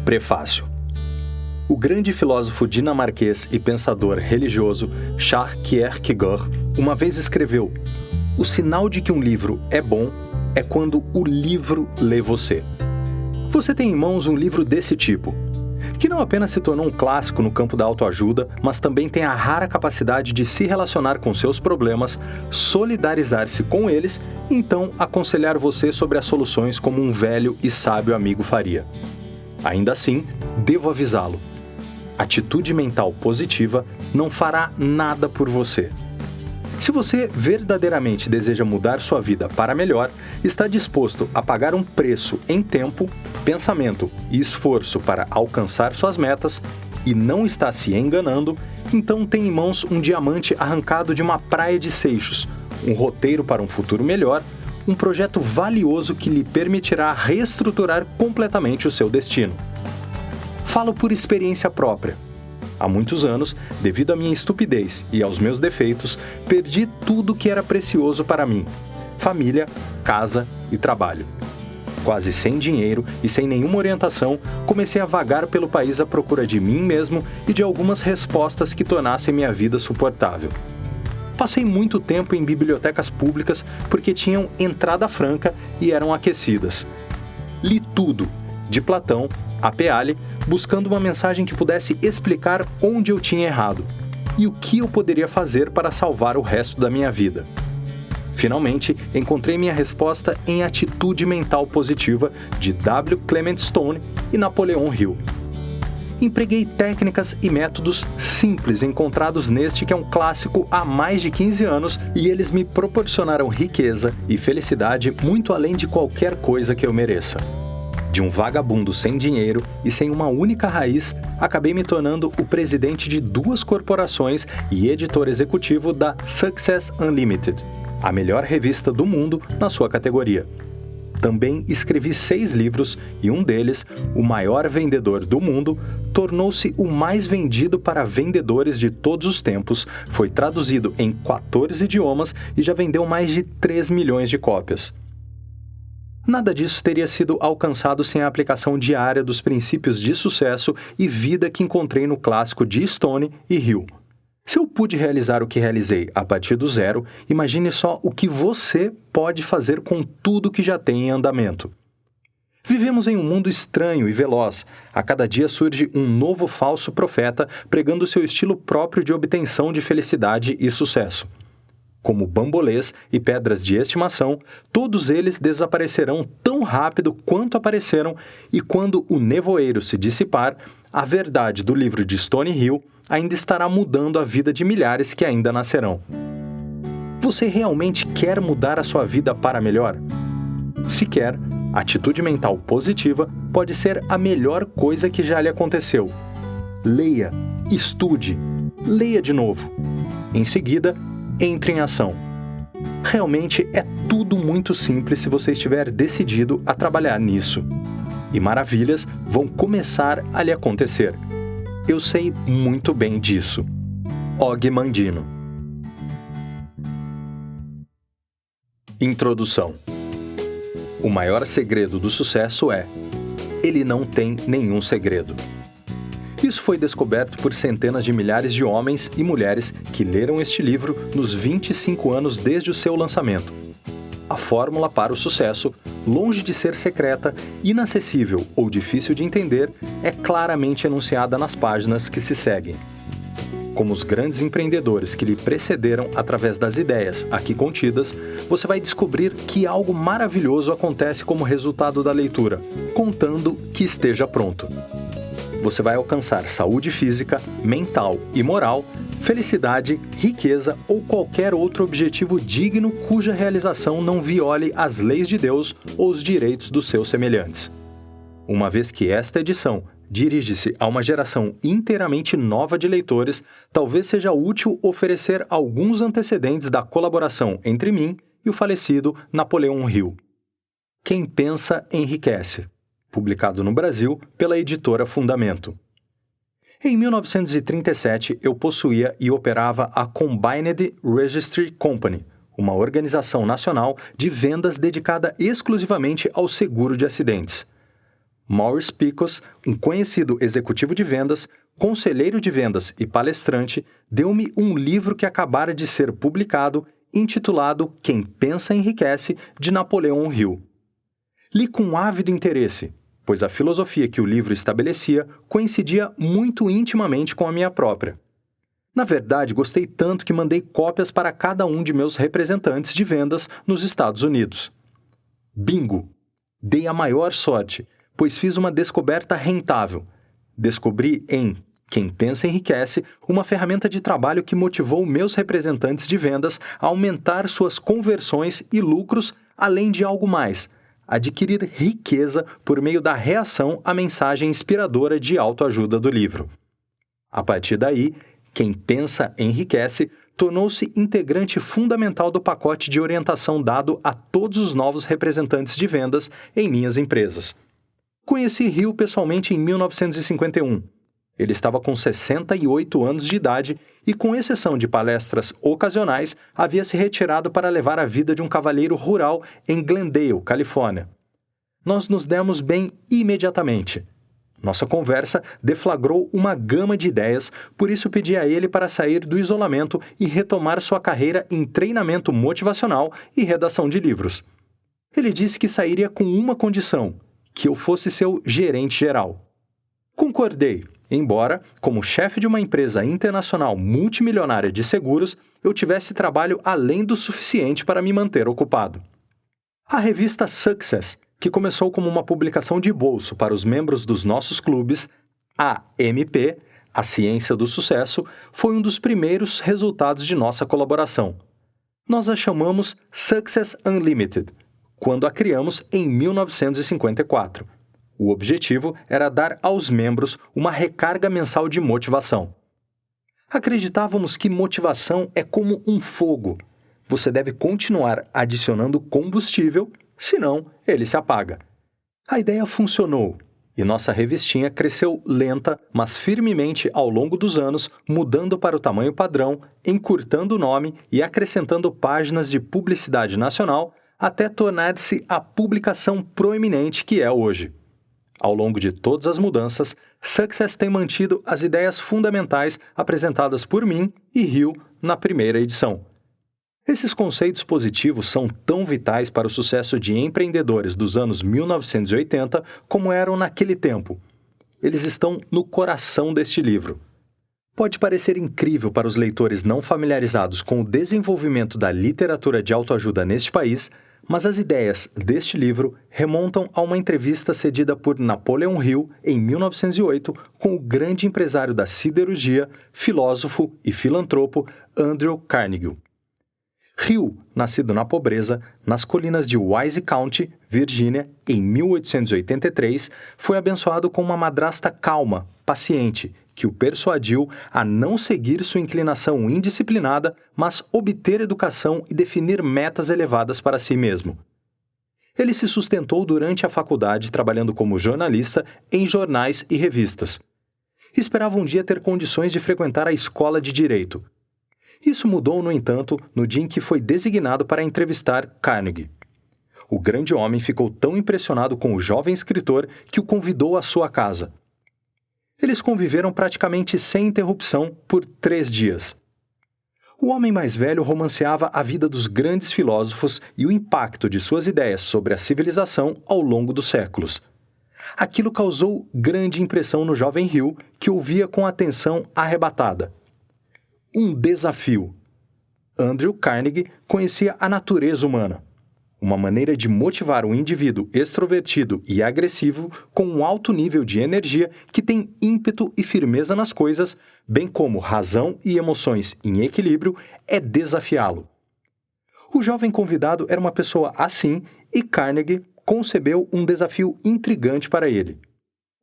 Prefácio. O grande filósofo dinamarquês e pensador religioso Søren Kierkegaard uma vez escreveu: "O sinal de que um livro é bom é quando o livro lê você." Você tem em mãos um livro desse tipo, que não apenas se tornou um clássico no campo da autoajuda, mas também tem a rara capacidade de se relacionar com seus problemas, solidarizar-se com eles e então aconselhar você sobre as soluções como um velho e sábio amigo faria. Ainda assim, devo avisá-lo: atitude mental positiva não fará nada por você. Se você verdadeiramente deseja mudar sua vida para melhor, está disposto a pagar um preço em tempo, pensamento e esforço para alcançar suas metas e não está se enganando, então tem em mãos um diamante arrancado de uma praia de Seixos, um roteiro para um futuro melhor, um projeto valioso que lhe permitirá reestruturar completamente o seu destino. Falo por experiência própria. Há muitos anos, devido à minha estupidez e aos meus defeitos, perdi tudo que era precioso para mim: família, casa e trabalho. Quase sem dinheiro e sem nenhuma orientação, comecei a vagar pelo país à procura de mim mesmo e de algumas respostas que tornassem minha vida suportável. Passei muito tempo em bibliotecas públicas porque tinham entrada franca e eram aquecidas. Li tudo, de Platão a Peale, buscando uma mensagem que pudesse explicar onde eu tinha errado e o que eu poderia fazer para salvar o resto da minha vida. Finalmente, encontrei minha resposta em Atitude Mental Positiva, de W. Clement Stone e Napoleon Hill. Empreguei técnicas e métodos simples encontrados neste que é um clássico há mais de 15 anos e eles me proporcionaram riqueza e felicidade muito além de qualquer coisa que eu mereça. De um vagabundo sem dinheiro e sem uma única raiz, acabei me tornando o presidente de 2 corporações e editor executivo da Success Unlimited, a melhor revista do mundo na sua categoria. Também escrevi 6 livros e um deles, o maior vendedor do mundo, tornou-se o mais vendido para vendedores de todos os tempos, foi traduzido em 14 idiomas e já vendeu mais de 3 milhões de cópias. Nada disso teria sido alcançado sem a aplicação diária dos princípios de sucesso e vida que encontrei no clássico de Stone e Hill. Se eu pude realizar o que realizei a partir do zero, imagine só o que você pode fazer com tudo que já tem em andamento. Vivemos em um mundo estranho e veloz. A cada dia surge um novo falso profeta pregando seu estilo próprio de obtenção de felicidade e sucesso. Como bambolês e pedras de estimação, todos eles desaparecerão tão rápido quanto apareceram, e quando o nevoeiro se dissipar, a verdade do livro de Stone Hill ainda estará mudando a vida de milhares que ainda nascerão. Você realmente quer mudar a sua vida para melhor? Se quer, atitude mental positiva pode ser a melhor coisa que já lhe aconteceu. Leia, estude, leia de novo. Em seguida, entre em ação. Realmente é tudo muito simples se você estiver decidido a trabalhar nisso. E maravilhas vão começar a lhe acontecer. Eu sei muito bem disso. Og Mandino. Introdução. O maior segredo do sucesso é: ele não tem nenhum segredo. Isso foi descoberto por centenas de milhares de homens e mulheres que leram este livro nos 25 anos desde o seu lançamento. A fórmula para o sucesso, longe de ser secreta, inacessível ou difícil de entender, é claramente enunciada nas páginas que se seguem. Como os grandes empreendedores que lhe precederam através das ideias aqui contidas, você vai descobrir que algo maravilhoso acontece como resultado da leitura, contando que esteja pronto. Você vai alcançar saúde física, mental e moral, felicidade, riqueza ou qualquer outro objetivo digno cuja realização não viole as leis de Deus ou os direitos dos seus semelhantes. Uma vez que esta edição dirige-se a uma geração inteiramente nova de leitores, talvez seja útil oferecer alguns antecedentes da colaboração entre mim e o falecido Napoleon Hill. Quem pensa enriquece. Publicado no Brasil pela editora Fundamento. Em 1937, eu possuía e operava a Combined Registry Company, uma organização nacional de vendas dedicada exclusivamente ao seguro de acidentes. Maurice Picos, um conhecido executivo de vendas, conselheiro de vendas e palestrante, deu-me um livro que acabara de ser publicado, intitulado Quem Pensa Enriquece, de Napoleão Hill. Li com ávido interesse, pois a filosofia que o livro estabelecia coincidia muito intimamente com a minha própria. Na verdade, gostei tanto que mandei cópias para cada um de meus representantes de vendas nos Estados Unidos. Bingo! Dei a maior sorte, pois fiz uma descoberta rentável. Descobri em Quem Pensa Enriquece uma ferramenta de trabalho que motivou meus representantes de vendas a aumentar suas conversões e lucros, além de algo mais, adquirir riqueza por meio da reação à mensagem inspiradora de autoajuda do livro. A partir daí, Quem Pensa Enriquece tornou-se integrante fundamental do pacote de orientação dado a todos os novos representantes de vendas em minhas empresas. Conheci Hill pessoalmente em 1951. Ele estava com 68 anos de idade e, com exceção de palestras ocasionais, havia se retirado para levar a vida de um cavalheiro rural em Glendale, Califórnia. Nós nos demos bem imediatamente. Nossa conversa deflagrou uma gama de ideias, por isso pedi a ele para sair do isolamento e retomar sua carreira em treinamento motivacional e redação de livros. Ele disse que sairia com uma condição: que eu fosse seu gerente geral. Concordei, embora, como chefe de uma empresa internacional multimilionária de seguros, eu tivesse trabalho além do suficiente para me manter ocupado. A revista Success, que começou como uma publicação de bolso para os membros dos nossos clubes, a AMP, a Ciência do Sucesso, foi um dos primeiros resultados de nossa colaboração. Nós a chamamos Success Unlimited, quando a criamos em 1954. O objetivo era dar aos membros uma recarga mensal de motivação. Acreditávamos que motivação é como um fogo. Você deve continuar adicionando combustível, senão ele se apaga. A ideia funcionou, e nossa revistinha cresceu lenta, mas firmemente ao longo dos anos, mudando para o tamanho padrão, encurtando o nome e acrescentando páginas de publicidade nacional, até tornar-se a publicação proeminente que é hoje. Ao longo de todas as mudanças, Success tem mantido as ideias fundamentais apresentadas por mim e Hill na primeira edição. Esses conceitos positivos são tão vitais para o sucesso de empreendedores dos anos 1980 como eram naquele tempo. Eles estão no coração deste livro. Pode parecer incrível para os leitores não familiarizados com o desenvolvimento da literatura de autoajuda neste país, mas as ideias deste livro remontam a uma entrevista cedida por Napoleão Hill em 1908 com o grande empresário da siderurgia, filósofo e filantropo Andrew Carnegie. Hill, nascido na pobreza, nas colinas de Wise County, Virgínia, em 1883, foi abençoado com uma madrasta calma, paciente, que o persuadiu a não seguir sua inclinação indisciplinada, mas obter educação e definir metas elevadas para si mesmo. Ele se sustentou durante a faculdade trabalhando como jornalista em jornais e revistas. Esperava um dia ter condições de frequentar a escola de direito. Isso mudou, no entanto, no dia em que foi designado para entrevistar Carnegie. O grande homem ficou tão impressionado com o jovem escritor que o convidou à sua casa. Eles conviveram praticamente sem interrupção por 3 dias. O homem mais velho romanceava a vida dos grandes filósofos e o impacto de suas ideias sobre a civilização ao longo dos séculos. Aquilo causou grande impressão no jovem Hill, que ouvia com atenção arrebatada. Um desafio. Andrew Carnegie conhecia a natureza humana. Uma maneira de motivar um indivíduo extrovertido e agressivo com um alto nível de energia que tem ímpeto e firmeza nas coisas, bem como razão e emoções em equilíbrio, é desafiá-lo. O jovem convidado era uma pessoa assim e Carnegie concebeu um desafio intrigante para ele.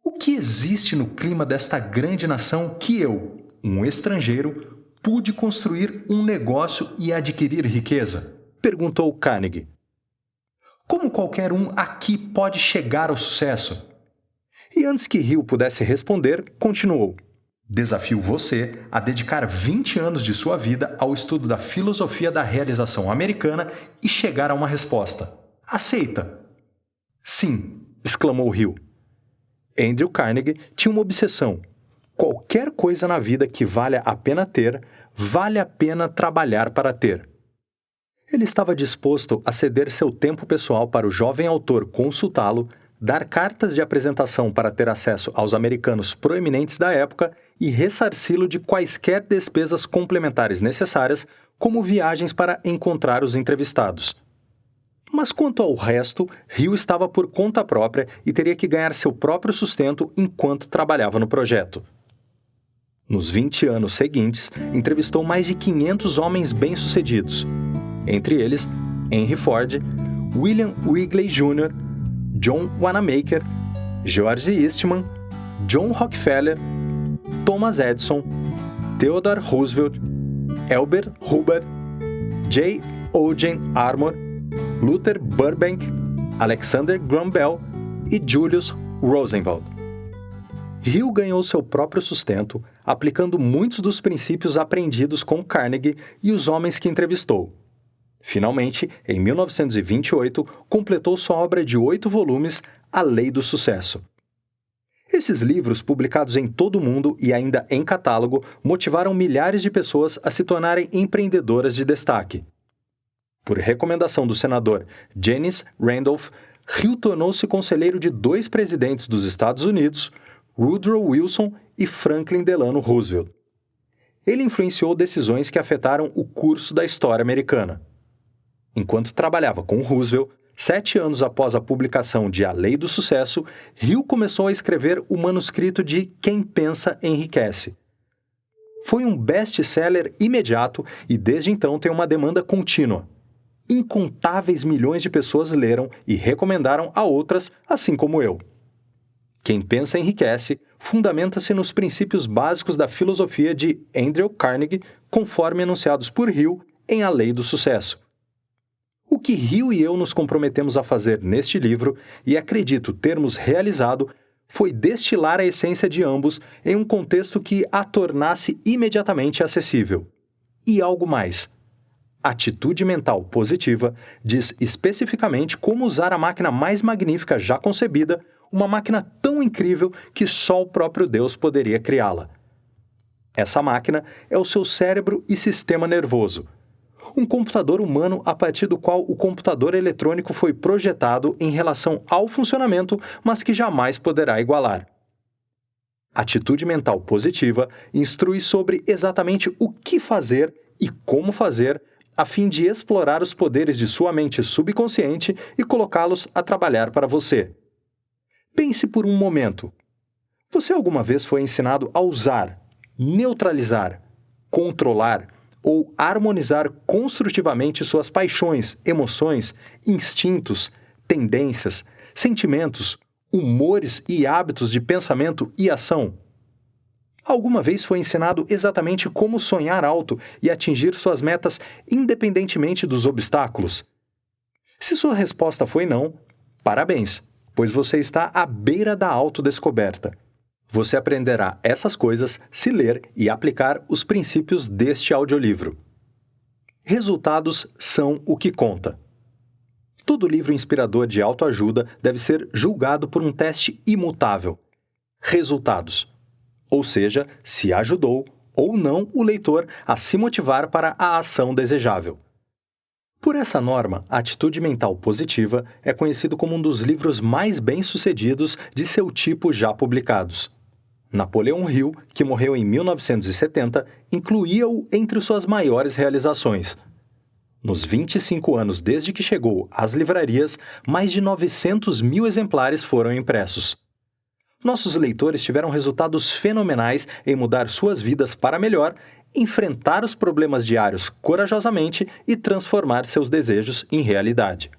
O que existe no clima desta grande nação que eu, um estrangeiro, pude construir um negócio e adquirir riqueza? Perguntou Carnegie. Como qualquer um aqui pode chegar ao sucesso? E antes que Hill pudesse responder, continuou. Desafio você a dedicar 20 anos de sua vida ao estudo da filosofia da realização americana e chegar a uma resposta. Aceita? Sim, exclamou Hill. Andrew Carnegie tinha uma obsessão. Qualquer coisa na vida que valha a pena ter, vale a pena trabalhar para ter. Ele estava disposto a ceder seu tempo pessoal para o jovem autor consultá-lo, dar cartas de apresentação para ter acesso aos americanos proeminentes da época e ressarci-lo de quaisquer despesas complementares necessárias, como viagens para encontrar os entrevistados. Mas quanto ao resto, Hill estava por conta própria e teria que ganhar seu próprio sustento enquanto trabalhava no projeto. Nos 20 anos seguintes, entrevistou mais de 500 homens bem-sucedidos, entre eles Henry Ford, William Wrigley Jr., John Wanamaker, George Eastman, John Rockefeller, Thomas Edison, Theodore Roosevelt, Elbert Hubbard, J. Eugene Armour, Luther Burbank, Alexander Graham Bell e Julius Rosenwald. Hill ganhou seu próprio sustento, aplicando muitos dos princípios aprendidos com Carnegie e os homens que entrevistou. Finalmente, em 1928, completou sua obra de 8 volumes, A Lei do Sucesso. Esses livros, publicados em todo o mundo e ainda em catálogo, motivaram milhares de pessoas a se tornarem empreendedoras de destaque. Por recomendação do senador Janice Randolph, Hill tornou-se conselheiro de 2 presidentes dos Estados Unidos, Woodrow Wilson e Franklin Delano Roosevelt. Ele influenciou decisões que afetaram o curso da história americana. Enquanto trabalhava com Roosevelt, 7 anos após a publicação de A Lei do Sucesso, Hill começou a escrever o manuscrito de Quem Pensa Enriquece. Foi um best-seller imediato e desde então tem uma demanda contínua. Incontáveis milhões de pessoas leram e recomendaram a outras, assim como eu. Quem Pensa Enriquece fundamenta-se nos princípios básicos da filosofia de Andrew Carnegie, conforme enunciados por Hill em A Lei do Sucesso. O que Hill e eu nos comprometemos a fazer neste livro, e acredito termos realizado, foi destilar a essência de ambos em um contexto que a tornasse imediatamente acessível. E algo mais. Atitude Mental Positiva diz especificamente como usar a máquina mais magnífica já concebida, uma máquina tão incrível que só o próprio Deus poderia criá-la. Essa máquina é o seu cérebro e sistema nervoso. Um computador humano a partir do qual o computador eletrônico foi projetado em relação ao funcionamento, mas que jamais poderá igualar. Atitude Mental Positiva instrui sobre exatamente o que fazer e como fazer, a fim de explorar os poderes de sua mente subconsciente e colocá-los a trabalhar para você. Pense por um momento. Você alguma vez foi ensinado a usar, neutralizar, controlar ou harmonizar construtivamente suas paixões, emoções, instintos, tendências, sentimentos, humores e hábitos de pensamento e ação? Alguma vez foi ensinado exatamente como sonhar alto e atingir suas metas independentemente dos obstáculos? Se sua resposta foi não, parabéns, pois você está à beira da autodescoberta. Você aprenderá essas coisas se ler e aplicar os princípios deste audiolivro. Resultados são o que conta. Todo livro inspirador de autoajuda deve ser julgado por um teste imutável. Resultados. Ou seja, se ajudou ou não o leitor a se motivar para a ação desejável. Por essa norma, a Atitude Mental Positiva é conhecido como um dos livros mais bem-sucedidos de seu tipo já publicados. Napoleon Hill, que morreu em 1970, incluía-o entre suas maiores realizações. Nos 25 anos desde que chegou às livrarias, mais de 900 mil exemplares foram impressos. Nossos leitores tiveram resultados fenomenais em mudar suas vidas para melhor, enfrentar os problemas diários corajosamente e transformar seus desejos em realidade.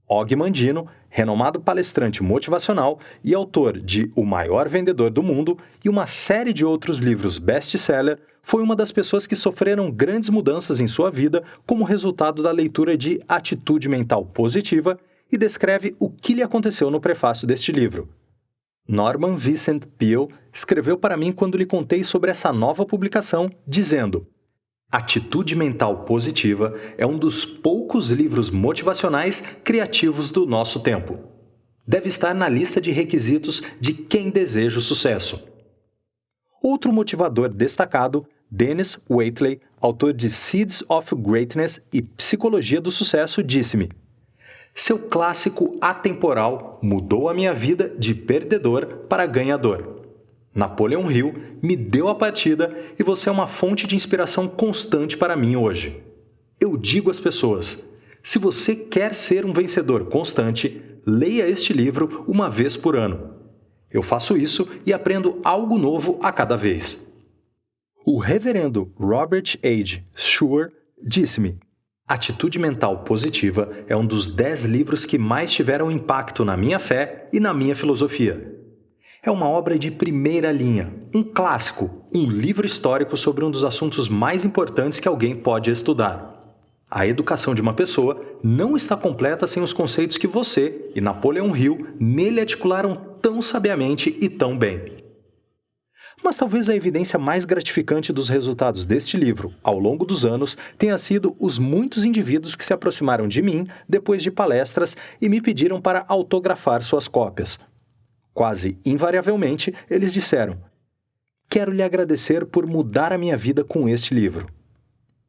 Og Mandino, renomado palestrante motivacional e autor de O Maior Vendedor do Mundo e uma série de outros livros best-seller, foi uma das pessoas que sofreram grandes mudanças em sua vida como resultado da leitura de Atitude Mental Positiva e descreve o que lhe aconteceu no prefácio deste livro. Norman Vincent Peale escreveu para mim quando lhe contei sobre essa nova publicação, dizendo: Atitude Mental Positiva é um dos poucos livros motivacionais criativos do nosso tempo. Deve estar na lista de requisitos de quem deseja o sucesso. Outro motivador destacado, Dennis Waitley, autor de Seeds of Greatness e Psicologia do Sucesso, disse-me: seu clássico atemporal mudou a minha vida de perdedor para ganhador. Napoleon Hill me deu a partida e você é uma fonte de inspiração constante para mim hoje. Eu digo às pessoas: se você quer ser um vencedor constante, leia este livro uma vez por ano. Eu faço isso e aprendo algo novo a cada vez. O reverendo Robert H. Schuer disse-me: Atitude Mental Positiva é um dos 10 livros que mais tiveram impacto na minha fé e na minha filosofia. É uma obra de primeira linha, um clássico, um livro histórico sobre um dos assuntos mais importantes que alguém pode estudar. A educação de uma pessoa não está completa sem os conceitos que você e Napoleon Hill nele articularam tão sabiamente e tão bem. Mas talvez a evidência mais gratificante dos resultados deste livro, ao longo dos anos, tenha sido os muitos indivíduos que se aproximaram de mim depois de palestras e me pediram para autografar suas cópias. Quase invariavelmente, eles disseram: quero lhe agradecer por mudar a minha vida com este livro.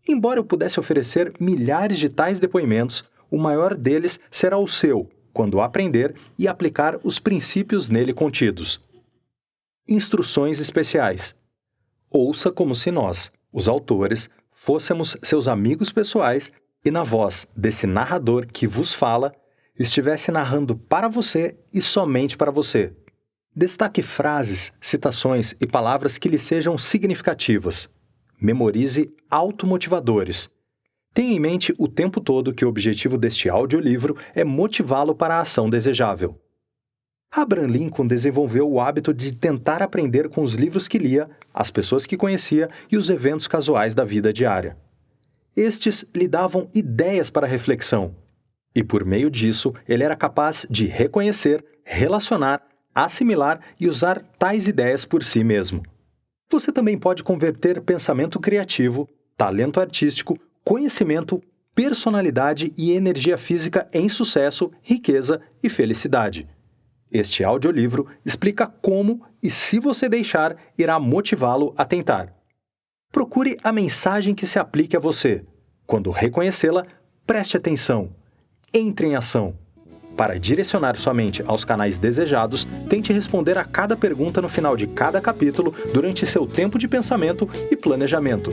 Embora eu pudesse oferecer milhares de tais depoimentos, o maior deles será o seu, quando aprender e aplicar os princípios nele contidos. Instruções especiais. Ouça como se nós, os autores, fôssemos seus amigos pessoais e na voz desse narrador que vos fala, estivesse narrando para você e somente para você. Destaque frases, citações e palavras que lhe sejam significativas. Memorize automotivadores. Tenha em mente o tempo todo que o objetivo deste audiolivro é motivá-lo para a ação desejável. Abraham Lincoln desenvolveu o hábito de tentar aprender com os livros que lia, as pessoas que conhecia e os eventos casuais da vida diária. Estes lhe davam ideias para reflexão, e por meio disso ele era capaz de reconhecer, relacionar, assimilar e usar tais ideias por si mesmo. Você também pode converter pensamento criativo, talento artístico, conhecimento, personalidade e energia física em sucesso, riqueza e felicidade. Este audiolivro explica como e, se você deixar, irá motivá-lo a tentar. Procure a mensagem que se aplique a você. Quando reconhecê-la, preste atenção. Entre em ação. Para direcionar sua mente aos canais desejados, tente responder a cada pergunta no final de cada capítulo durante seu tempo de pensamento e planejamento.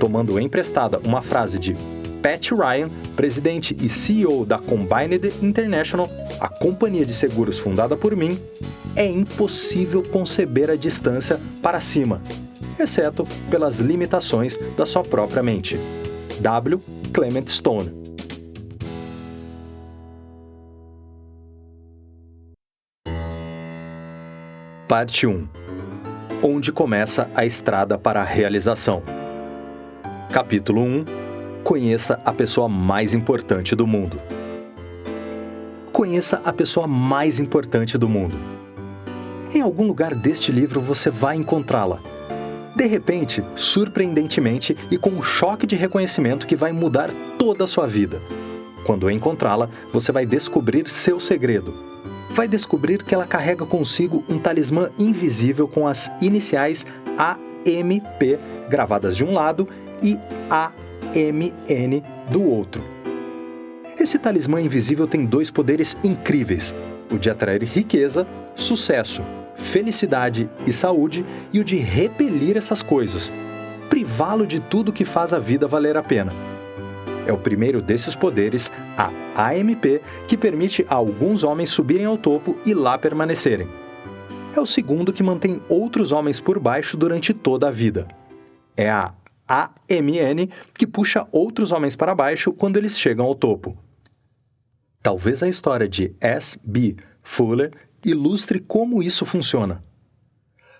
Tomando emprestada uma frase de Pat Ryan, presidente e CEO da Combined International, a companhia de seguros fundada por mim, é impossível conceber a distância para cima, exceto pelas limitações da sua própria mente. W. Clement Stone. Parte 1. Onde começa a estrada para a realização. Capítulo 1. Conheça a pessoa mais importante do mundo. Conheça a pessoa mais importante do mundo. Em algum lugar deste livro você vai encontrá-la. De repente, surpreendentemente e com um choque de reconhecimento que vai mudar toda a sua vida. Quando encontrá-la, você vai descobrir seu segredo. Vai descobrir que ela carrega consigo um talismã invisível com as iniciais AMP gravadas de um lado e AMN do outro. Esse talismã invisível tem 2 poderes incríveis: o de atrair riqueza, sucesso, felicidade e saúde, e o de repelir essas coisas, privá-lo de tudo que faz a vida valer a pena. É o primeiro desses poderes, a AMP, que permite a alguns homens subirem ao topo e lá permanecerem. É o segundo que mantém outros homens por baixo durante toda a vida. É a AMN que puxa outros homens para baixo quando eles chegam ao topo. Talvez a história de S.B. Fuller ilustre como isso funciona.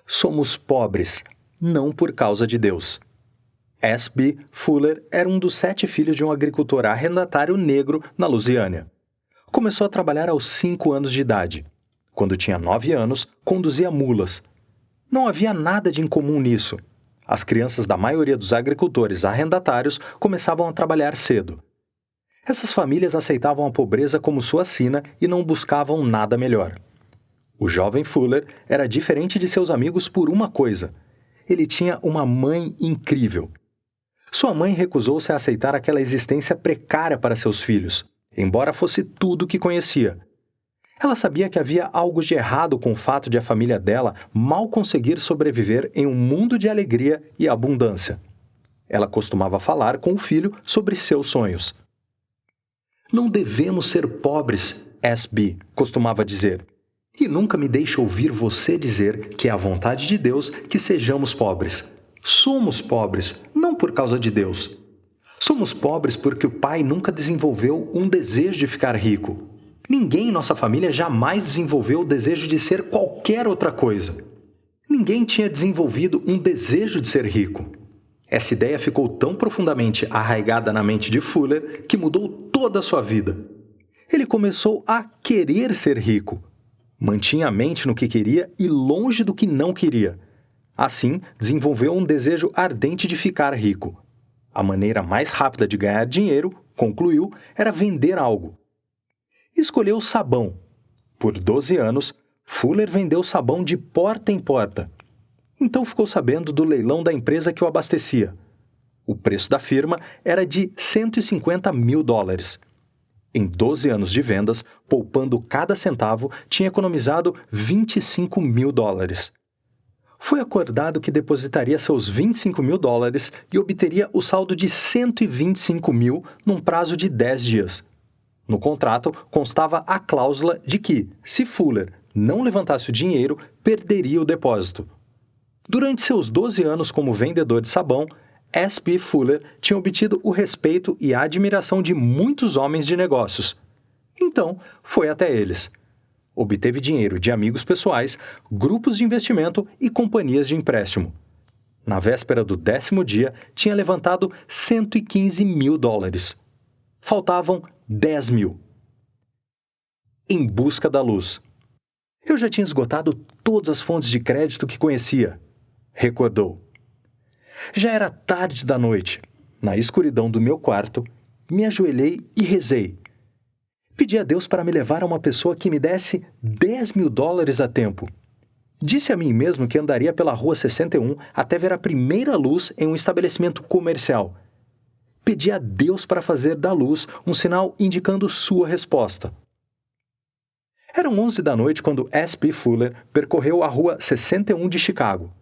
Somos pobres, não por causa de Deus. S.B. Fuller era um dos 7 filhos de um agricultor arrendatário negro na Louisiana. Começou a trabalhar aos 5 anos de idade. Quando tinha 9 anos, conduzia mulas. Não havia nada de incomum nisso. As crianças da maioria dos agricultores arrendatários começavam a trabalhar cedo. Essas famílias aceitavam a pobreza como sua sina e não buscavam nada melhor. O jovem Fuller era diferente de seus amigos por uma coisa: ele tinha uma mãe incrível. Sua mãe recusou-se a aceitar aquela existência precária para seus filhos, embora fosse tudo o que conhecia. Ela sabia que havia algo de errado com o fato de a família dela mal conseguir sobreviver em um mundo de alegria e abundância. Ela costumava falar com o filho sobre seus sonhos. "Não devemos ser pobres", S.B. costumava dizer. "E nunca me deixe ouvir você dizer que é a vontade de Deus que sejamos pobres. Somos pobres, não por causa de Deus. Somos pobres porque o pai nunca desenvolveu um desejo de ficar rico. Ninguém em nossa família jamais desenvolveu o desejo de ser qualquer outra coisa. Ninguém tinha desenvolvido um desejo de ser rico." Essa ideia ficou tão profundamente arraigada na mente de Fuller que mudou toda a sua vida. Ele começou a querer ser rico. Mantinha a mente no que queria e longe do que não queria. Assim, desenvolveu um desejo ardente de ficar rico. A maneira mais rápida de ganhar dinheiro, concluiu, era vender algo. Escolheu sabão. Por 12 anos, Fuller vendeu sabão de porta em porta. Então ficou sabendo do leilão da empresa que o abastecia. O preço da firma era de $150 mil. Em 12 anos de vendas, poupando cada centavo, tinha economizado $25 mil. Foi acordado que depositaria seus $25 mil e obteria o saldo de $125 mil num prazo de 10 dias. No contrato, constava a cláusula de que, se Fuller não levantasse o dinheiro, perderia o depósito. Durante seus 12 anos como vendedor de sabão, S.B. Fuller tinha obtido o respeito e a admiração de muitos homens de negócios. Então, foi até eles. Obteve dinheiro de amigos pessoais, grupos de investimento e companhias de empréstimo. Na véspera do 10º dia, tinha levantado $115 mil. Faltavam 10 mil. Em busca da luz. "Eu já tinha esgotado todas as fontes de crédito que conhecia", recordou. "Já era tarde da noite. Na escuridão do meu quarto, me ajoelhei e rezei. Pedi a Deus para me levar a uma pessoa que me desse $10 mil a tempo. Disse a mim mesmo que andaria pela Rua 61 até ver a primeira luz em um estabelecimento comercial. Pedi a Deus para fazer da luz um sinal indicando sua resposta." Eram 11 da noite quando S.B. Fuller percorreu a Rua 61 de Chicago.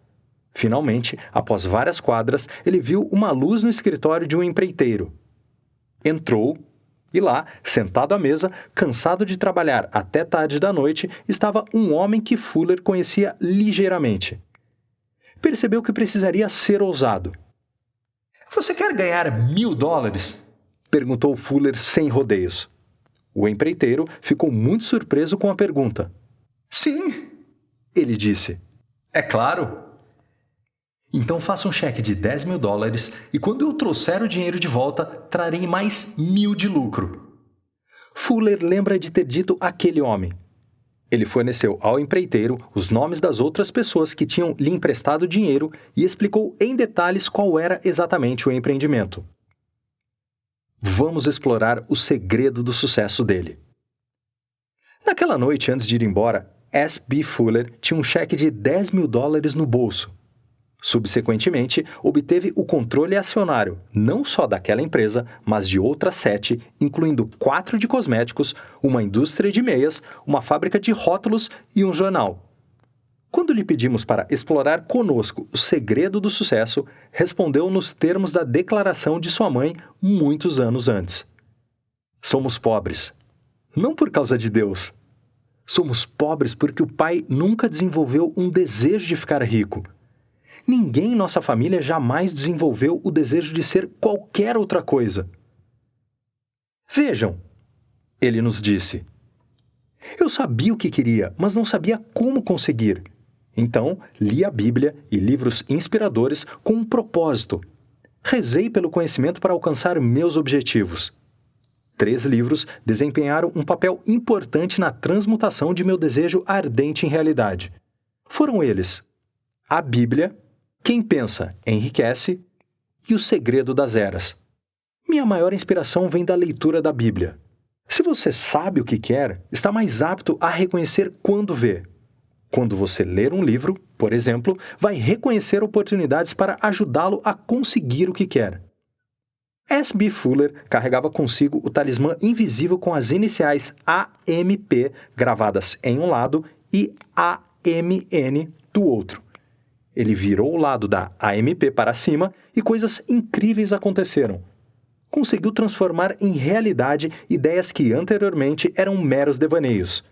Finalmente, após várias quadras, ele viu uma luz no escritório de um empreiteiro. Entrou e lá, sentado à mesa, cansado de trabalhar até tarde da noite, estava um homem que Fuller conhecia ligeiramente. Percebeu que precisaria ser ousado. "Você quer ganhar $1.000? Perguntou Fuller sem rodeios. O empreiteiro ficou muito surpreso com a pergunta. "Sim", ele disse. "É claro." "Então faça um cheque de $10 mil e quando eu trouxer o dinheiro de volta, trarei mais 1.000 de lucro." Fuller lembra de ter dito àquele homem. Ele forneceu ao empreiteiro os nomes das outras pessoas que tinham lhe emprestado dinheiro e explicou em detalhes qual era exatamente o empreendimento. Vamos explorar o segredo do sucesso dele. Naquela noite, antes de ir embora, S.B. Fuller tinha um cheque de $10 mil no bolso. Subsequentemente, obteve o controle acionário, não só daquela empresa, mas de outras 7, incluindo 4 de cosméticos, uma indústria de meias, uma fábrica de rótulos e um jornal. Quando lhe pedimos para explorar conosco o segredo do sucesso, respondeu nos termos da declaração de sua mãe muitos anos antes. Somos pobres, não por causa de Deus. Somos pobres porque o pai nunca desenvolveu um desejo de ficar rico. Ninguém em nossa família jamais desenvolveu o desejo de ser qualquer outra coisa. Vejam, ele nos disse. Eu sabia o que queria, mas não sabia como conseguir. Então, li a Bíblia e livros inspiradores com um propósito. Rezei pelo conhecimento para alcançar meus objetivos. 3 livros desempenharam um papel importante na transmutação de meu desejo ardente em realidade. Foram eles: a Bíblia, Quem Pensa Enriquece e O Segredo das Eras. Minha maior inspiração vem da leitura da Bíblia. Se você sabe o que quer, está mais apto a reconhecer quando vê. Quando você ler um livro, por exemplo, vai reconhecer oportunidades para ajudá-lo a conseguir o que quer. S.B. Fuller carregava consigo o talismã invisível com as iniciais AMP gravadas em um lado e AMN do outro. Ele virou o lado da AMP para cima e coisas incríveis aconteceram. Conseguiu transformar em realidade ideias que anteriormente eram meros devaneios.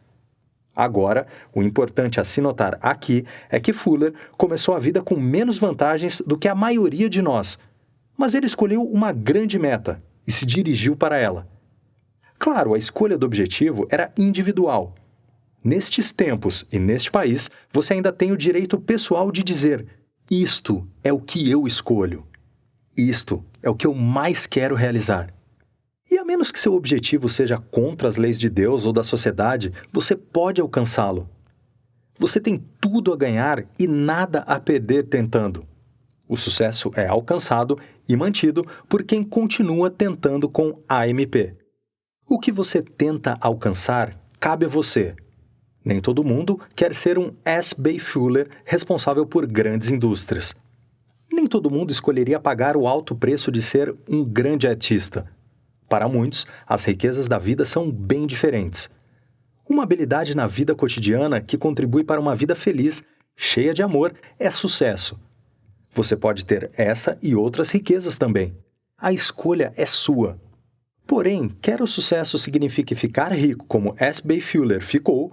Agora, o importante a se notar aqui é que Fuller começou a vida com menos vantagens do que a maioria de nós, mas ele escolheu uma grande meta e se dirigiu para ela. Claro, a escolha do objetivo era individual. Nestes tempos e neste país, você ainda tem o direito pessoal de dizer: isto é o que eu escolho. Isto é o que eu mais quero realizar. E a menos que seu objetivo seja contra as leis de Deus ou da sociedade, você pode alcançá-lo. Você tem tudo a ganhar e nada a perder tentando. O sucesso é alcançado e mantido por quem continua tentando com AMP. O que você tenta alcançar cabe a você. Nem todo mundo quer ser um S.B. Fuller responsável por grandes indústrias. Nem todo mundo escolheria pagar o alto preço de ser um grande artista. Para muitos, as riquezas da vida são bem diferentes. Uma habilidade na vida cotidiana que contribui para uma vida feliz, cheia de amor, é sucesso. Você pode ter essa e outras riquezas também. A escolha é sua. Porém, quer o sucesso signifique ficar rico como S.B. Fuller ficou,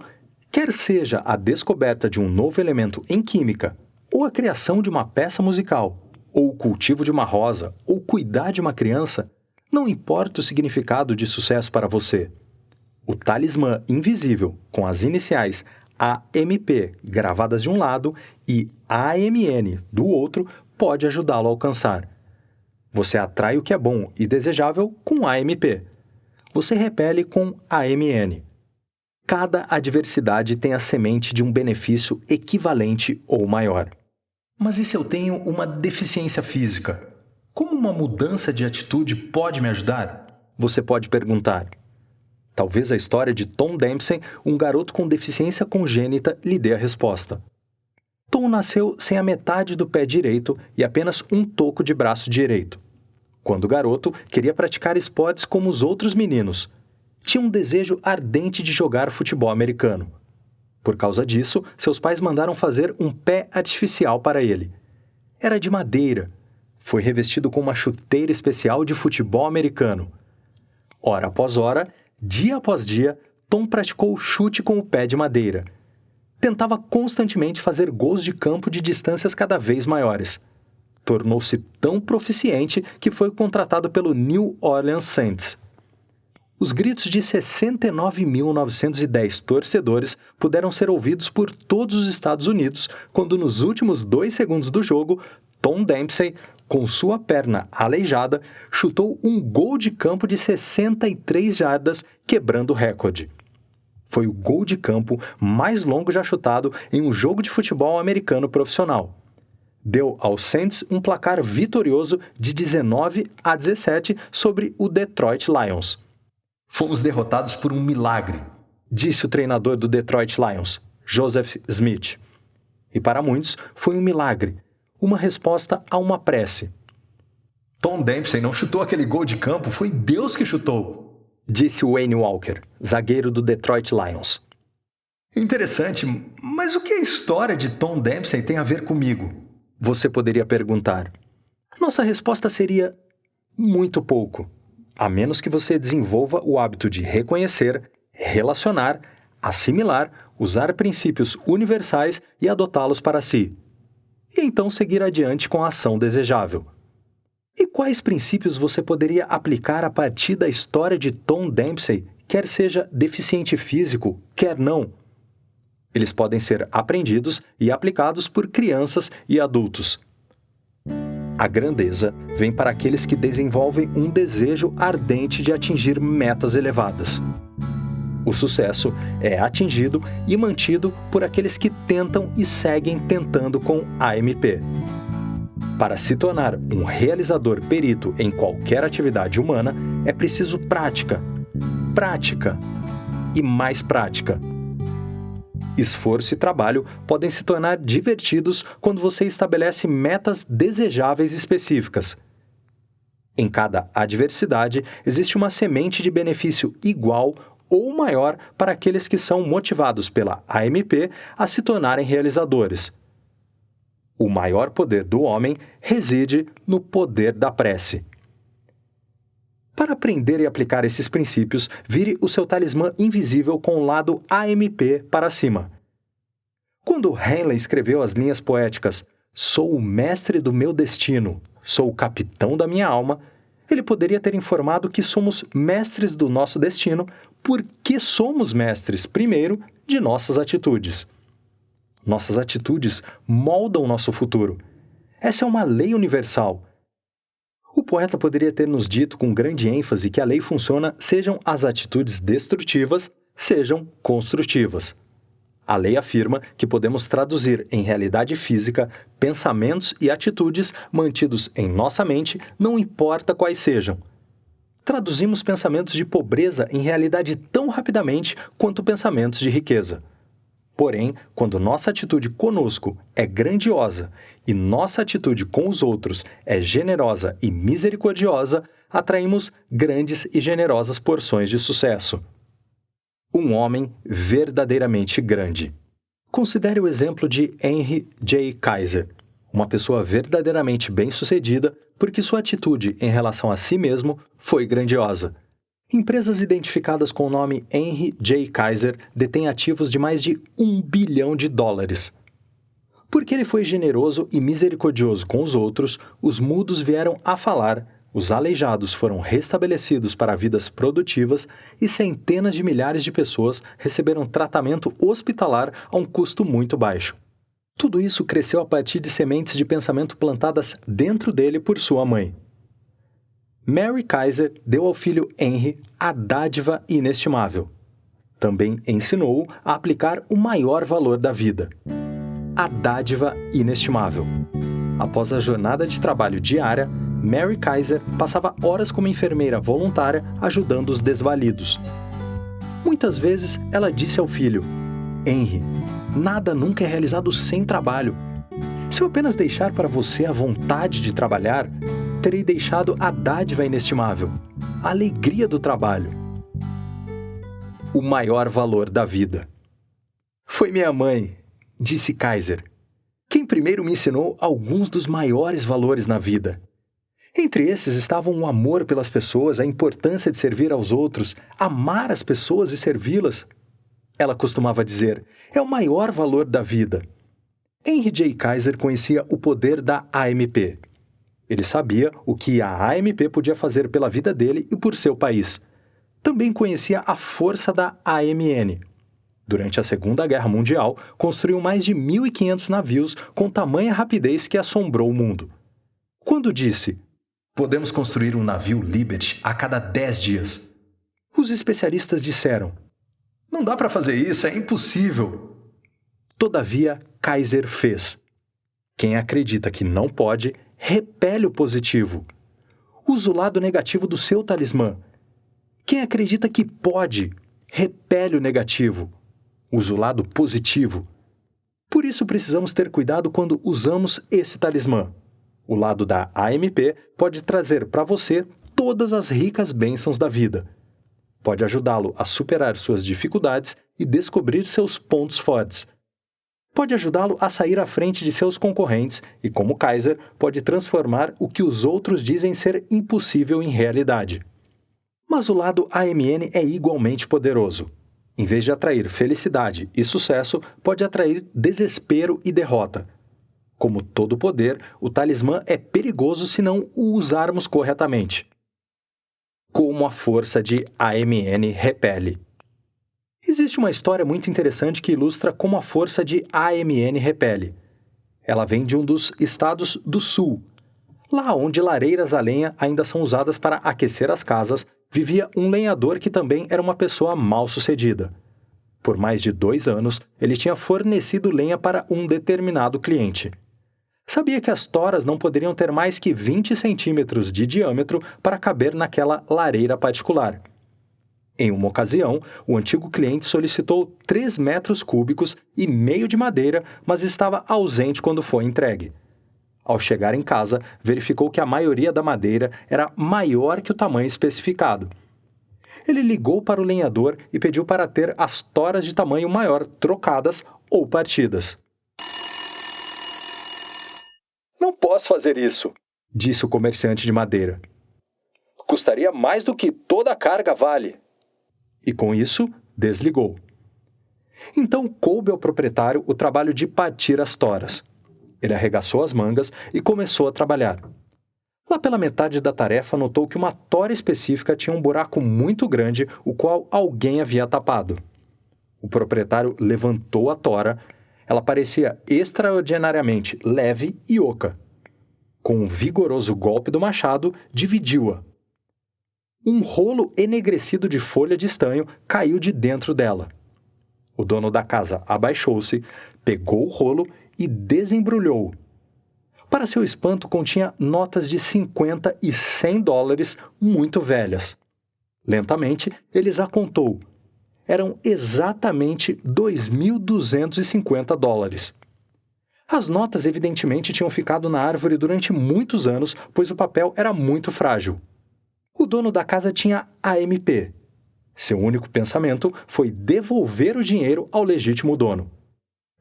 quer seja a descoberta de um novo elemento em química, ou a criação de uma peça musical, ou o cultivo de uma rosa, ou cuidar de uma criança, não importa o significado de sucesso para você. O talismã invisível, com as iniciais AMP gravadas de um lado e AMN do outro, pode ajudá-lo a alcançar. Você atrai o que é bom e desejável com AMP. Você repele com AMN. Cada adversidade tem a semente de um benefício equivalente ou maior. Mas e se eu tenho uma deficiência física? Como uma mudança de atitude pode me ajudar? Você pode perguntar. Talvez a história de Tom Dempsey, um garoto com deficiência congênita, lhe dê a resposta. Tom nasceu sem a metade do pé direito e apenas um toco de braço direito. Quando garoto, queria praticar esportes como os outros meninos. Tinha um desejo ardente de jogar futebol americano. Por causa disso, seus pais mandaram fazer um pé artificial para ele. Era de madeira. Foi revestido com uma chuteira especial de futebol americano. Hora após hora, dia após dia, Tom praticou o chute com o pé de madeira. Tentava constantemente fazer gols de campo de distâncias cada vez maiores. Tornou-se tão proficiente que foi contratado pelo New Orleans Saints. Os gritos de 69.910 torcedores puderam ser ouvidos por todos os Estados Unidos quando, nos últimos 2 segundos do jogo, Tom Dempsey, com sua perna aleijada, chutou um gol de campo de 63 jardas, quebrando o recorde. Foi o gol de campo mais longo já chutado em um jogo de futebol americano profissional. Deu aos Saints um placar vitorioso de 19-17 sobre o Detroit Lions. Fomos derrotados por um milagre, disse o treinador do Detroit Lions, Joseph Smith. E para muitos foi um milagre, uma resposta a uma prece. Tom Dempsey não chutou aquele gol de campo, foi Deus que chutou, disse Wayne Walker, zagueiro do Detroit Lions. Interessante, mas o que a história de Tom Dempsey tem a ver comigo? Você poderia perguntar. Nossa resposta seria muito pouco. A menos que você desenvolva o hábito de reconhecer, relacionar, assimilar, usar princípios universais e adotá-los para si. E então seguir adiante com a ação desejável. E quais princípios você poderia aplicar a partir da história de Tom Dempsey, quer seja deficiente físico, quer não? Eles podem ser aprendidos e aplicados por crianças e adultos. A grandeza vem para aqueles que desenvolvem um desejo ardente de atingir metas elevadas. O sucesso é atingido e mantido por aqueles que tentam e seguem tentando com AMP. Para se tornar um realizador perito em qualquer atividade humana, é preciso prática, prática e mais prática. Esforço e trabalho podem se tornar divertidos quando você estabelece metas desejáveis específicas. Em cada adversidade, existe uma semente de benefício igual ou maior para aqueles que são motivados pela AMP a se tornarem realizadores. O maior poder do homem reside no poder da prece. Para aprender e aplicar esses princípios, vire o seu talismã invisível com o lado AMP para cima. Quando Henley escreveu as linhas poéticas "Sou o mestre do meu destino, sou o capitão da minha alma", ele poderia ter informado que somos mestres do nosso destino porque somos mestres, primeiro, de nossas atitudes. Nossas atitudes moldam nosso futuro. Essa é uma lei universal. O poeta poderia ter nos dito com grande ênfase que a lei funciona sejam as atitudes destrutivas, sejam construtivas. A lei afirma que podemos traduzir em realidade física pensamentos e atitudes mantidos em nossa mente, não importa quais sejam. Traduzimos pensamentos de pobreza em realidade tão rapidamente quanto pensamentos de riqueza. Porém, quando nossa atitude conosco é grandiosa e nossa atitude com os outros é generosa e misericordiosa, atraímos grandes e generosas porções de sucesso. Um homem verdadeiramente grande. Considere o exemplo de Henry J. Kaiser, uma pessoa verdadeiramente bem-sucedida porque sua atitude em relação a si mesmo foi grandiosa. Empresas identificadas com o nome Henry J. Kaiser detêm ativos de mais de $1 bilhão. Porque ele foi generoso e misericordioso com os outros, os mudos vieram a falar, os aleijados foram restabelecidos para vidas produtivas e centenas de milhares de pessoas receberam tratamento hospitalar a um custo muito baixo. Tudo isso cresceu a partir de sementes de pensamento plantadas dentro dele por sua mãe. Mary Kaiser deu ao filho Henry a dádiva inestimável. Também ensinou-o a aplicar o maior valor da vida: a dádiva inestimável. Após a jornada de trabalho diária, Mary Kaiser passava horas como enfermeira voluntária ajudando os desvalidos. Muitas vezes ela disse ao filho: Henry, nada nunca é realizado sem trabalho. Se eu apenas deixar para você a vontade de trabalhar, terei deixado a dádiva inestimável, a alegria do trabalho. O maior valor da vida. Foi minha mãe, disse Kaiser, quem primeiro me ensinou alguns dos maiores valores na vida. Entre esses estavam o amor pelas pessoas, a importância de servir aos outros, amar as pessoas e servi-las. Ela costumava dizer, é o maior valor da vida. Henry J. Kaiser conhecia o poder da AMP. Ele sabia o que a AMP podia fazer pela vida dele e por seu país. Também conhecia a força da AMN. Durante a Segunda Guerra Mundial, construiu mais de 1.500 navios com tamanha rapidez que assombrou o mundo. Quando disse, podemos construir um navio Liberty a cada 10 dias, os especialistas disseram, não dá para fazer isso, é impossível. Todavia, Kaiser fez. Quem acredita que não pode, repele o positivo. Usa o lado negativo do seu talismã. Quem acredita que pode, repele o negativo. Usa o lado positivo. Por isso precisamos ter cuidado quando usamos esse talismã. O lado da AMP pode trazer para você todas as ricas bênçãos da vida. Pode ajudá-lo a superar suas dificuldades e descobrir seus pontos fortes. Pode ajudá-lo a sair à frente de seus concorrentes e, como Kaiser, pode transformar o que os outros dizem ser impossível em realidade. Mas o lado AMN é igualmente poderoso. Em vez de atrair felicidade e sucesso, pode atrair desespero e derrota. Como todo poder, o talismã é perigoso se não o usarmos corretamente. Como a força de AMN repele. Existe uma história muito interessante que ilustra como a força de AMN repele. Ela vem de um dos estados do sul. Lá onde lareiras a lenha ainda são usadas para aquecer as casas, vivia um lenhador que também era uma pessoa mal-sucedida. Por mais de 2 anos, ele tinha fornecido lenha para um determinado cliente. Sabia que as toras não poderiam ter mais que 20 centímetros de diâmetro para caber naquela lareira particular. Em uma ocasião, o antigo cliente solicitou 3 metros cúbicos e meio de madeira, mas estava ausente quando foi entregue. Ao chegar em casa, verificou que a maioria da madeira era maior que o tamanho especificado. Ele ligou para o lenhador e pediu para ter as toras de tamanho maior trocadas ou partidas. "Não posso fazer isso", disse o comerciante de madeira. "Custaria mais do que toda a carga vale." E com isso, desligou. Então coube ao proprietário o trabalho de partir as toras. Ele arregaçou as mangas e começou a trabalhar. Lá pela metade da tarefa, notou que uma tora específica tinha um buraco muito grande, o qual alguém havia tapado. O proprietário levantou a tora. Ela parecia extraordinariamente leve e oca. Com um vigoroso golpe do machado, dividiu-a. Um rolo enegrecido de folha de estanho caiu de dentro dela. O dono da casa abaixou-se, pegou o rolo e desembrulhou-o. Para seu espanto, continha notas de 50 e 100 dólares muito velhas. Lentamente, ele as contou. Eram exatamente 2.250 dólares. As notas evidentemente tinham ficado na árvore durante muitos anos, pois o papel era muito frágil. O dono da casa tinha AMP. Seu único pensamento foi devolver o dinheiro ao legítimo dono.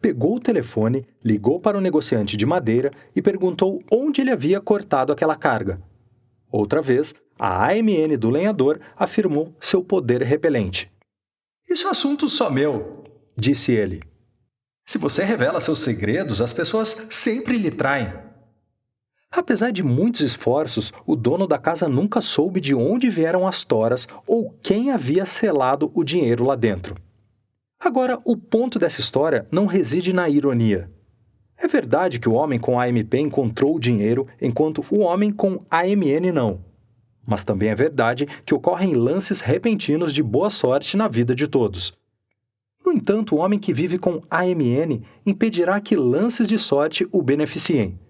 Pegou o telefone, ligou para o negociante de madeira e perguntou onde ele havia cortado aquela carga. Outra vez, a AMN do lenhador afirmou seu poder repelente. "Isso é assunto só meu", disse ele. "Se você revela seus segredos, as pessoas sempre lhe traem." Apesar de muitos esforços, o dono da casa nunca soube de onde vieram as toras ou quem havia selado o dinheiro lá dentro. Agora, o ponto dessa história não reside na ironia. É verdade que o homem com AMP encontrou o dinheiro, enquanto o homem com AMN não. Mas também é verdade que ocorrem lances repentinos de boa sorte na vida de todos. No entanto, o homem que vive com AMN impedirá que lances de sorte o beneficiem.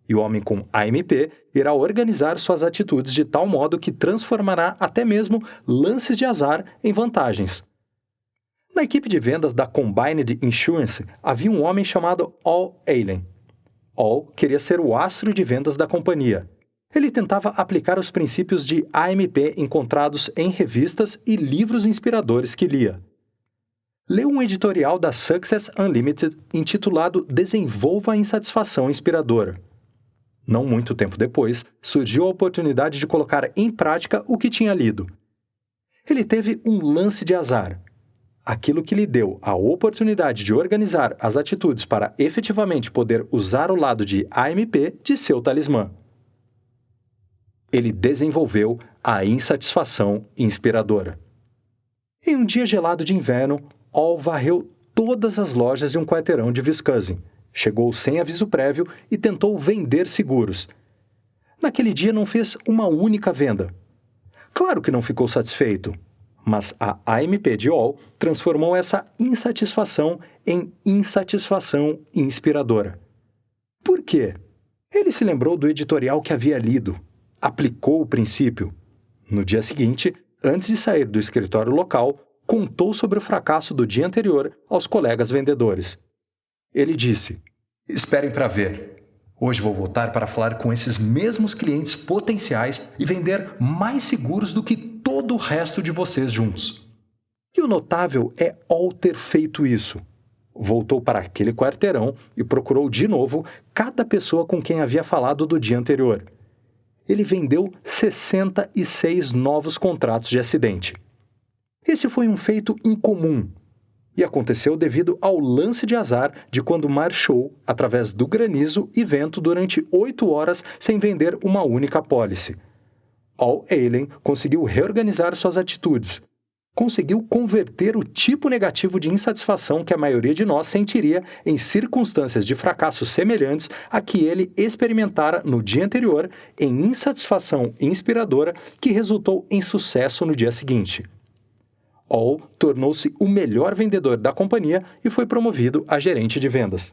E o homem com AMP irá organizar suas atitudes de tal modo que transformará até mesmo lances de azar em vantagens. Na equipe de vendas da Combined Insurance havia um homem chamado Al Allen. Al queria ser o astro de vendas da companhia. Ele tentava aplicar os princípios de AMP encontrados em revistas e livros inspiradores que lia. Leu um editorial da Success Unlimited intitulado Desenvolva a Insatisfação Inspiradora. Não muito tempo depois, surgiu a oportunidade de colocar em prática o que tinha lido. Ele teve um lance de azar. Aquilo que lhe deu a oportunidade de organizar as atitudes para efetivamente poder usar o lado de AMP de seu talismã. Ele desenvolveu a insatisfação inspiradora. Em um dia gelado de inverno, Al varreu todas as lojas de um quarteirão de Wisconsin. Chegou sem aviso prévio e tentou vender seguros. Naquele dia não fez uma única venda. Claro que não ficou satisfeito, mas a AMP de Al transformou essa insatisfação em insatisfação inspiradora. Por quê? Ele se lembrou do editorial que havia lido, aplicou o princípio. No dia seguinte, antes de sair do escritório local, contou sobre o fracasso do dia anterior aos colegas vendedores. Ele disse: "Esperem para ver. Hoje vou voltar para falar com esses mesmos clientes potenciais e vender mais seguros do que todo o resto de vocês juntos." E o notável é Al ter feito isso. Voltou para aquele quarteirão e procurou de novo cada pessoa com quem havia falado do dia anterior. Ele vendeu 66 novos contratos de acidente. Esse foi um feito incomum. E aconteceu devido ao lance de azar de quando marchou através do granizo e vento durante 8 horas sem vender uma única apólice. Al Allen conseguiu reorganizar suas atitudes. Conseguiu converter o tipo negativo de insatisfação que a maioria de nós sentiria em circunstâncias de fracasso semelhantes a que ele experimentara no dia anterior em insatisfação inspiradora que resultou em sucesso no dia seguinte. Al tornou-se o melhor vendedor da companhia e foi promovido a gerente de vendas.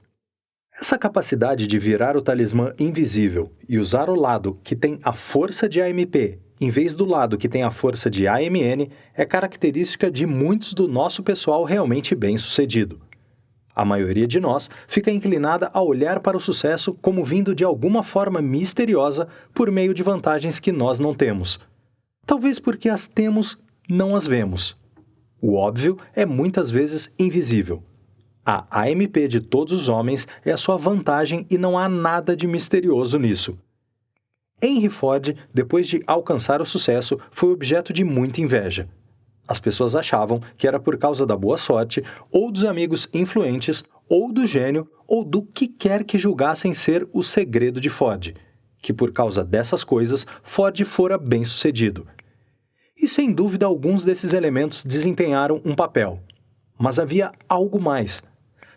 Essa capacidade de virar o talismã invisível e usar o lado que tem a força de AMP em vez do lado que tem a força de AMN é característica de muitos do nosso pessoal realmente bem-sucedido. A maioria de nós fica inclinada a olhar para o sucesso como vindo de alguma forma misteriosa por meio de vantagens que nós não temos. Talvez porque as temos, não as vemos. O óbvio é muitas vezes invisível. A AMP de todos os homens é a sua vantagem e não há nada de misterioso nisso. Henry Ford, depois de alcançar o sucesso, foi objeto de muita inveja. As pessoas achavam que era por causa da boa sorte, ou dos amigos influentes, ou do gênio, ou do que quer que julgassem ser o segredo de Ford, que por causa dessas coisas Ford fora bem-sucedido. E sem dúvida alguns desses elementos desempenharam um papel. Mas havia algo mais.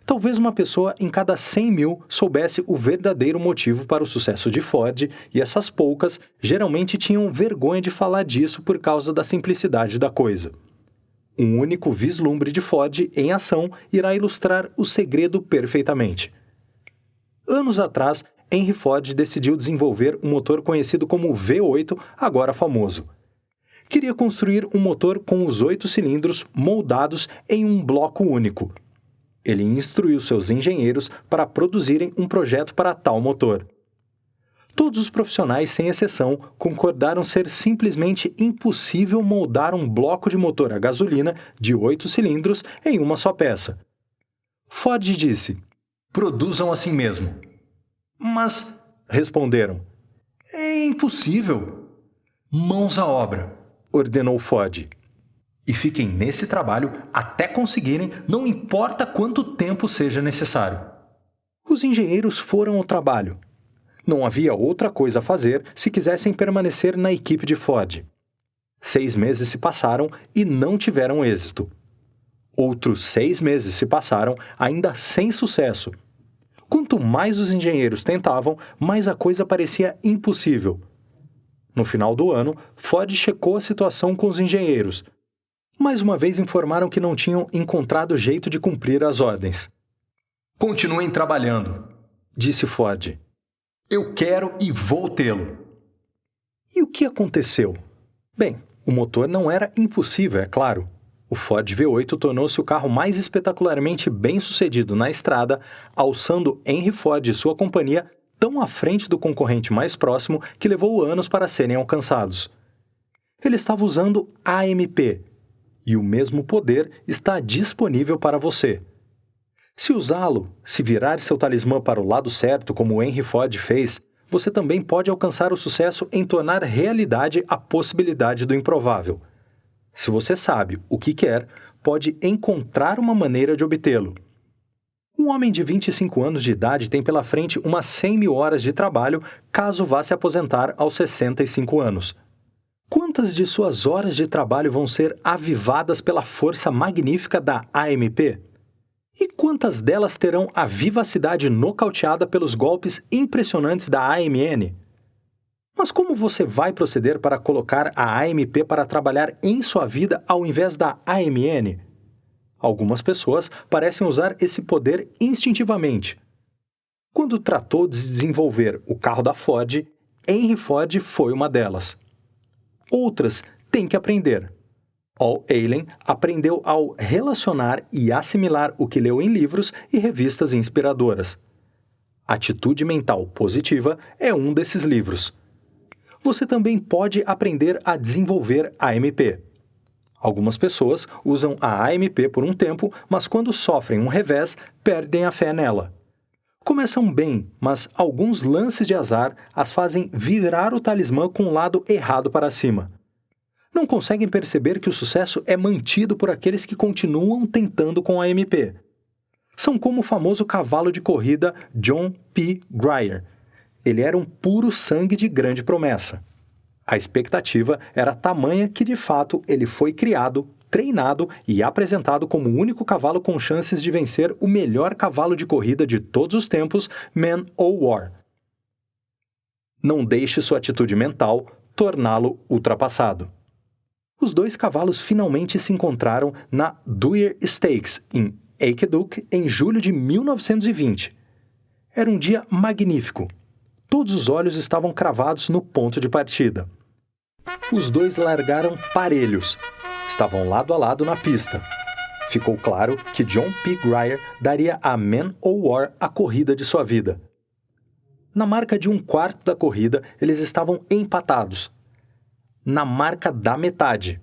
Talvez uma pessoa em cada 100 mil soubesse o verdadeiro motivo para o sucesso de Ford, e essas poucas geralmente tinham vergonha de falar disso por causa da simplicidade da coisa. Um único vislumbre de Ford em ação irá ilustrar o segredo perfeitamente. Anos atrás, Henry Ford decidiu desenvolver um motor conhecido como V8, agora famoso. Queria construir um motor com os 8 cilindros moldados em um bloco único. Ele instruiu seus engenheiros para produzirem um projeto para tal motor. Todos os profissionais, sem exceção, concordaram ser simplesmente impossível moldar um bloco de motor a gasolina de 8 cilindros em uma só peça. Ford disse: "Produzam assim mesmo." "Mas", responderam, "é impossível." "Mãos à obra", ordenou Ford. "E fiquem nesse trabalho até conseguirem, não importa quanto tempo seja necessário." Os engenheiros foram ao trabalho. Não havia outra coisa a fazer se quisessem permanecer na equipe de Ford. 6 meses se passaram e não tiveram êxito. Outros 6 meses se passaram, ainda sem sucesso. Quanto mais os engenheiros tentavam, mais a coisa parecia impossível. No final do ano, Ford checou a situação com os engenheiros. Mais uma vez informaram que não tinham encontrado jeito de cumprir as ordens. "Continuem trabalhando", disse Ford. "Eu quero e vou tê-lo." E o que aconteceu? Bem, o motor não era impossível, é claro. O Ford V8 tornou-se o carro mais espetacularmente bem-sucedido na estrada, alçando Henry Ford e sua companhia tão à frente do concorrente mais próximo que levou anos para serem alcançados. Ele estava usando AMP, e o mesmo poder está disponível para você. Se usá-lo, se virar seu talismã para o lado certo, como Henry Ford fez, você também pode alcançar o sucesso em tornar realidade a possibilidade do improvável. Se você sabe o que quer, pode encontrar uma maneira de obtê-lo. Um homem de 25 anos de idade tem pela frente umas 100 mil horas de trabalho caso vá se aposentar aos 65 anos. Quantas de suas horas de trabalho vão ser avivadas pela força magnífica da AMP? E quantas delas terão a vivacidade nocauteada pelos golpes impressionantes da AMN? Mas como você vai proceder para colocar a AMP para trabalhar em sua vida ao invés da AMN? Algumas pessoas parecem usar esse poder instintivamente. Quando tratou de desenvolver o carro da Ford, Henry Ford foi uma delas. Outras têm que aprender. Al Allen aprendeu ao relacionar e assimilar o que leu em livros e revistas inspiradoras. Atitude Mental Positiva é um desses livros. Você também pode aprender a desenvolver a AMP. Algumas pessoas usam a AMP por um tempo, mas quando sofrem um revés, perdem a fé nela. Começam bem, mas alguns lances de azar as fazem virar o talismã com o lado errado para cima. Não conseguem perceber que o sucesso é mantido por aqueles que continuam tentando com a AMP. São como o famoso cavalo de corrida John P. Grier. Ele era um puro sangue de grande promessa. A expectativa era tamanha que, de fato, ele foi criado, treinado e apresentado como o único cavalo com chances de vencer o melhor cavalo de corrida de todos os tempos, Man o' War. Não deixe sua atitude mental torná-lo ultrapassado. Os 2 cavalos finalmente se encontraram na Dwyer Stakes, em Aqueduct, em julho de 1920. Era um dia magnífico. Todos os olhos estavam cravados no ponto de partida. Os dois largaram parelhos. Estavam lado a lado na pista. Ficou claro que John P. Grier daria a Man O' War a corrida de sua vida. Na marca de 1/4 da corrida, eles estavam empatados. Na marca da metade.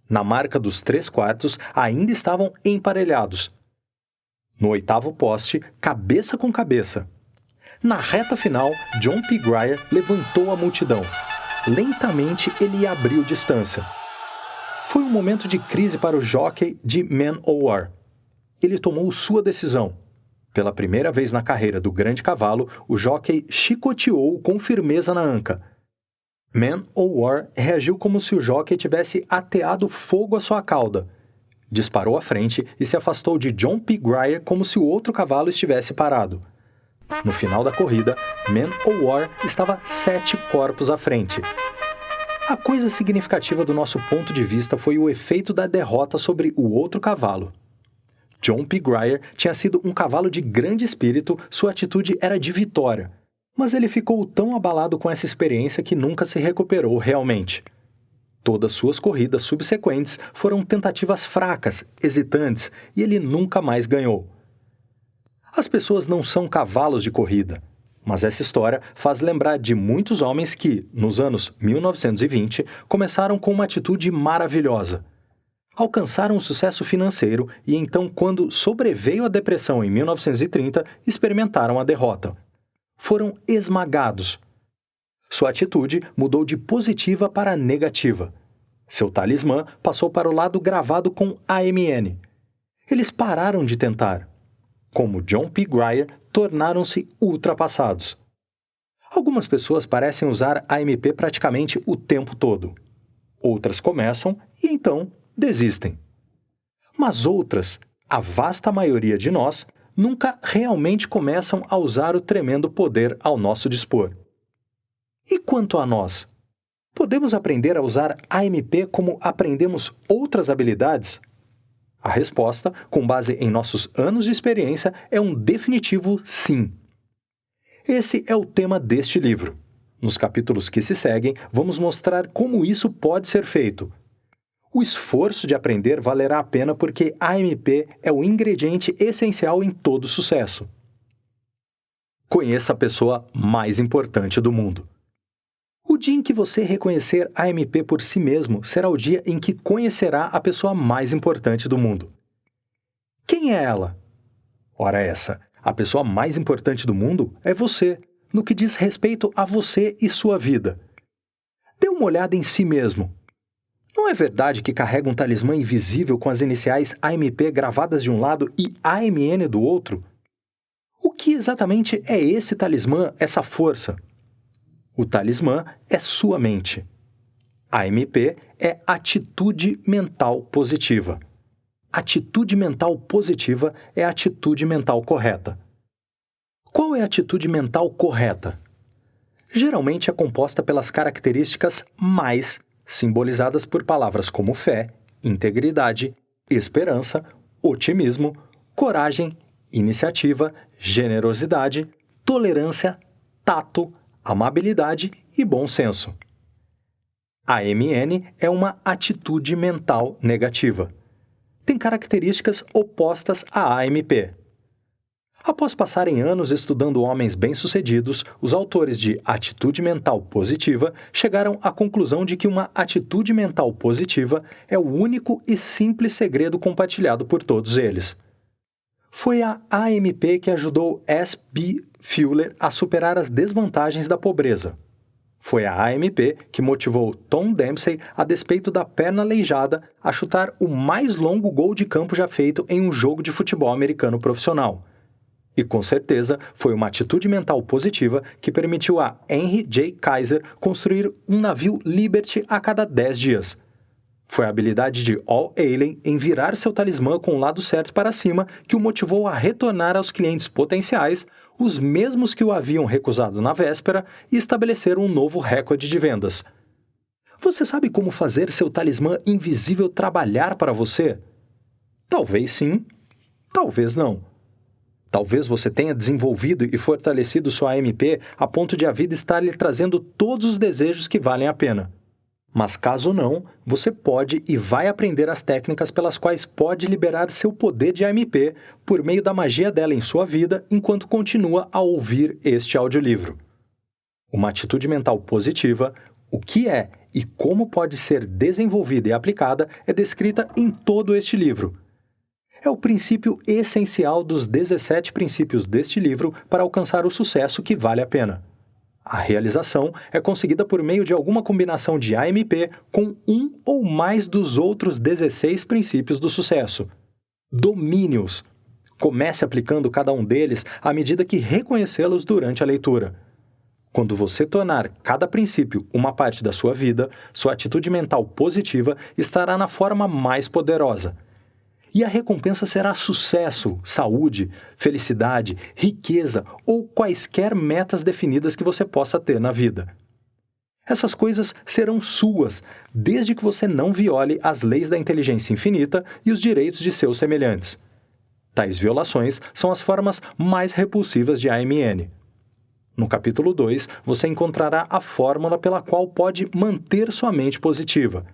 Na marca dos 3/4, ainda estavam emparelhados. No 8º poste, cabeça com cabeça. Na reta final, John P. Grier levantou a multidão. Lentamente, ele abriu distância. Foi um momento de crise para o jockey de Man O' War. Ele tomou sua decisão. Pela primeira vez na carreira do grande cavalo, o jockey chicoteou-o com firmeza na anca. Man O' War reagiu como se o jockey tivesse ateado fogo à sua cauda. Disparou à frente e se afastou de John P. Grier como se o outro cavalo estivesse parado. No final da corrida, Man O' War estava 7 corpos à frente. A coisa significativa do nosso ponto de vista foi o efeito da derrota sobre o outro cavalo. John P. Grier tinha sido um cavalo de grande espírito, sua atitude era de vitória. Mas ele ficou tão abalado com essa experiência que nunca se recuperou realmente. Todas suas corridas subsequentes foram tentativas fracas, hesitantes, e ele nunca mais ganhou. As pessoas não são cavalos de corrida, mas essa história faz lembrar de muitos homens que, nos anos 1920, começaram com uma atitude maravilhosa. Alcançaram o sucesso financeiro e então, quando sobreveio a depressão em 1930, experimentaram a derrota. Foram esmagados. Sua atitude mudou de positiva para negativa. Seu talismã passou para o lado gravado com AMN. Eles pararam de tentar. Como John P. Grier, tornaram-se ultrapassados. Algumas pessoas parecem usar AMP praticamente o tempo todo. Outras começam e então desistem. Mas outras, a vasta maioria de nós, nunca realmente começam a usar o tremendo poder ao nosso dispor. E quanto a nós? Podemos aprender a usar AMP como aprendemos outras habilidades? A resposta, com base em nossos anos de experiência, é um definitivo sim. Esse é o tema deste livro. Nos capítulos que se seguem, vamos mostrar como isso pode ser feito. O esforço de aprender valerá a pena porque AMP é o ingrediente essencial em todo sucesso. Conheça a pessoa mais importante do mundo. O dia em que você reconhecer AMP por si mesmo será o dia em que conhecerá a pessoa mais importante do mundo. Quem é ela? Ora essa, a pessoa mais importante do mundo é você, no que diz respeito a você e sua vida. Dê uma olhada em si mesmo. Não é verdade que carrega um talismã invisível com as iniciais AMP gravadas de um lado e AMN do outro? O que exatamente é esse talismã, essa força? O talismã é sua mente. AMP é atitude mental positiva. Atitude mental positiva é a atitude mental correta. Qual é a atitude mental correta? Geralmente é composta pelas características mais, simbolizadas por palavras como fé, integridade, esperança, otimismo, coragem, iniciativa, generosidade, tolerância, tato, amabilidade e bom senso. A AMN é uma atitude mental negativa. Tem características opostas à AMP. Após passarem anos estudando homens bem-sucedidos, os autores de Atitude Mental Positiva chegaram à conclusão de que uma atitude mental positiva é o único e simples segredo compartilhado por todos eles. Foi a AMP que ajudou S.B. Fuller a superar as desvantagens da pobreza. Foi a AMP que motivou Tom Dempsey, a despeito da perna aleijada, a chutar o mais longo gol de campo já feito em um jogo de futebol americano profissional. E com certeza foi uma atitude mental positiva que permitiu a Henry J. Kaiser construir um navio Liberty a cada 10 dias. Foi a habilidade de Al Allen em virar seu talismã com o lado certo para cima que o motivou a retornar aos clientes potenciais, os mesmos que o haviam recusado na véspera, e estabelecer um novo recorde de vendas. Você sabe como fazer seu talismã invisível trabalhar para você? Talvez sim, talvez não. Talvez você tenha desenvolvido e fortalecido sua AMP a ponto de a vida estar lhe trazendo todos os desejos que valem a pena. Mas caso não, você pode e vai aprender as técnicas pelas quais pode liberar seu poder de AMP por meio da magia dela em sua vida enquanto continua a ouvir este audiolivro. Uma atitude mental positiva, o que é e como pode ser desenvolvida e aplicada, é descrita em todo este livro. É o princípio essencial dos 17 princípios deste livro para alcançar o sucesso que vale a pena. A realização é conseguida por meio de alguma combinação de AMP com um ou mais dos outros 16 princípios do sucesso. Domine-os. Comece aplicando cada um deles à medida que reconhecê-los durante a leitura. Quando você tornar cada princípio uma parte da sua vida, sua atitude mental positiva estará na forma mais poderosa. E a recompensa será sucesso, saúde, felicidade, riqueza ou quaisquer metas definidas que você possa ter na vida. Essas coisas serão suas, desde que você não viole as leis da inteligência infinita e os direitos de seus semelhantes. Tais violações são as formas mais repulsivas de AMN. No capítulo 2, você encontrará a fórmula pela qual pode manter sua mente positiva.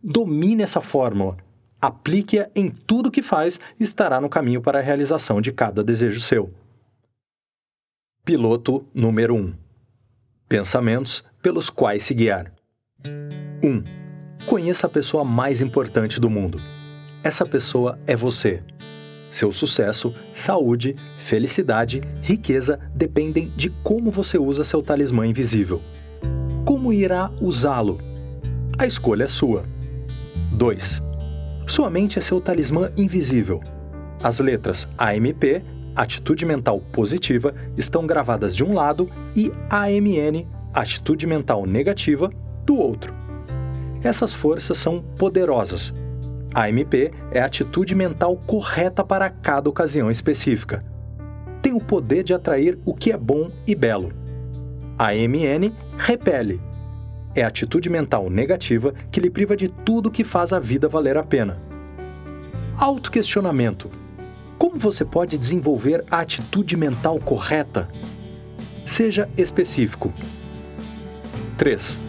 Domine essa fórmula. Aplique-a em tudo que faz e estará no caminho para a realização de cada desejo seu. Piloto número 1. Pensamentos pelos quais se guiar. 1. Conheça a pessoa mais importante do mundo. Essa pessoa é você. Seu sucesso, saúde, felicidade, riqueza dependem de como você usa seu talismã invisível. Como irá usá-lo? A escolha é sua. 2. Sua mente é seu talismã invisível. As letras AMP, atitude mental positiva, estão gravadas de um lado e AMN, atitude mental negativa, do outro. Essas forças são poderosas. AMP é a atitude mental correta para cada ocasião específica. Tem o poder de atrair o que é bom e belo. AMN repele. É a atitude mental negativa que lhe priva de tudo que faz a vida valer a pena. Autoquestionamento. Como você pode desenvolver a atitude mental correta? Seja específico. 3.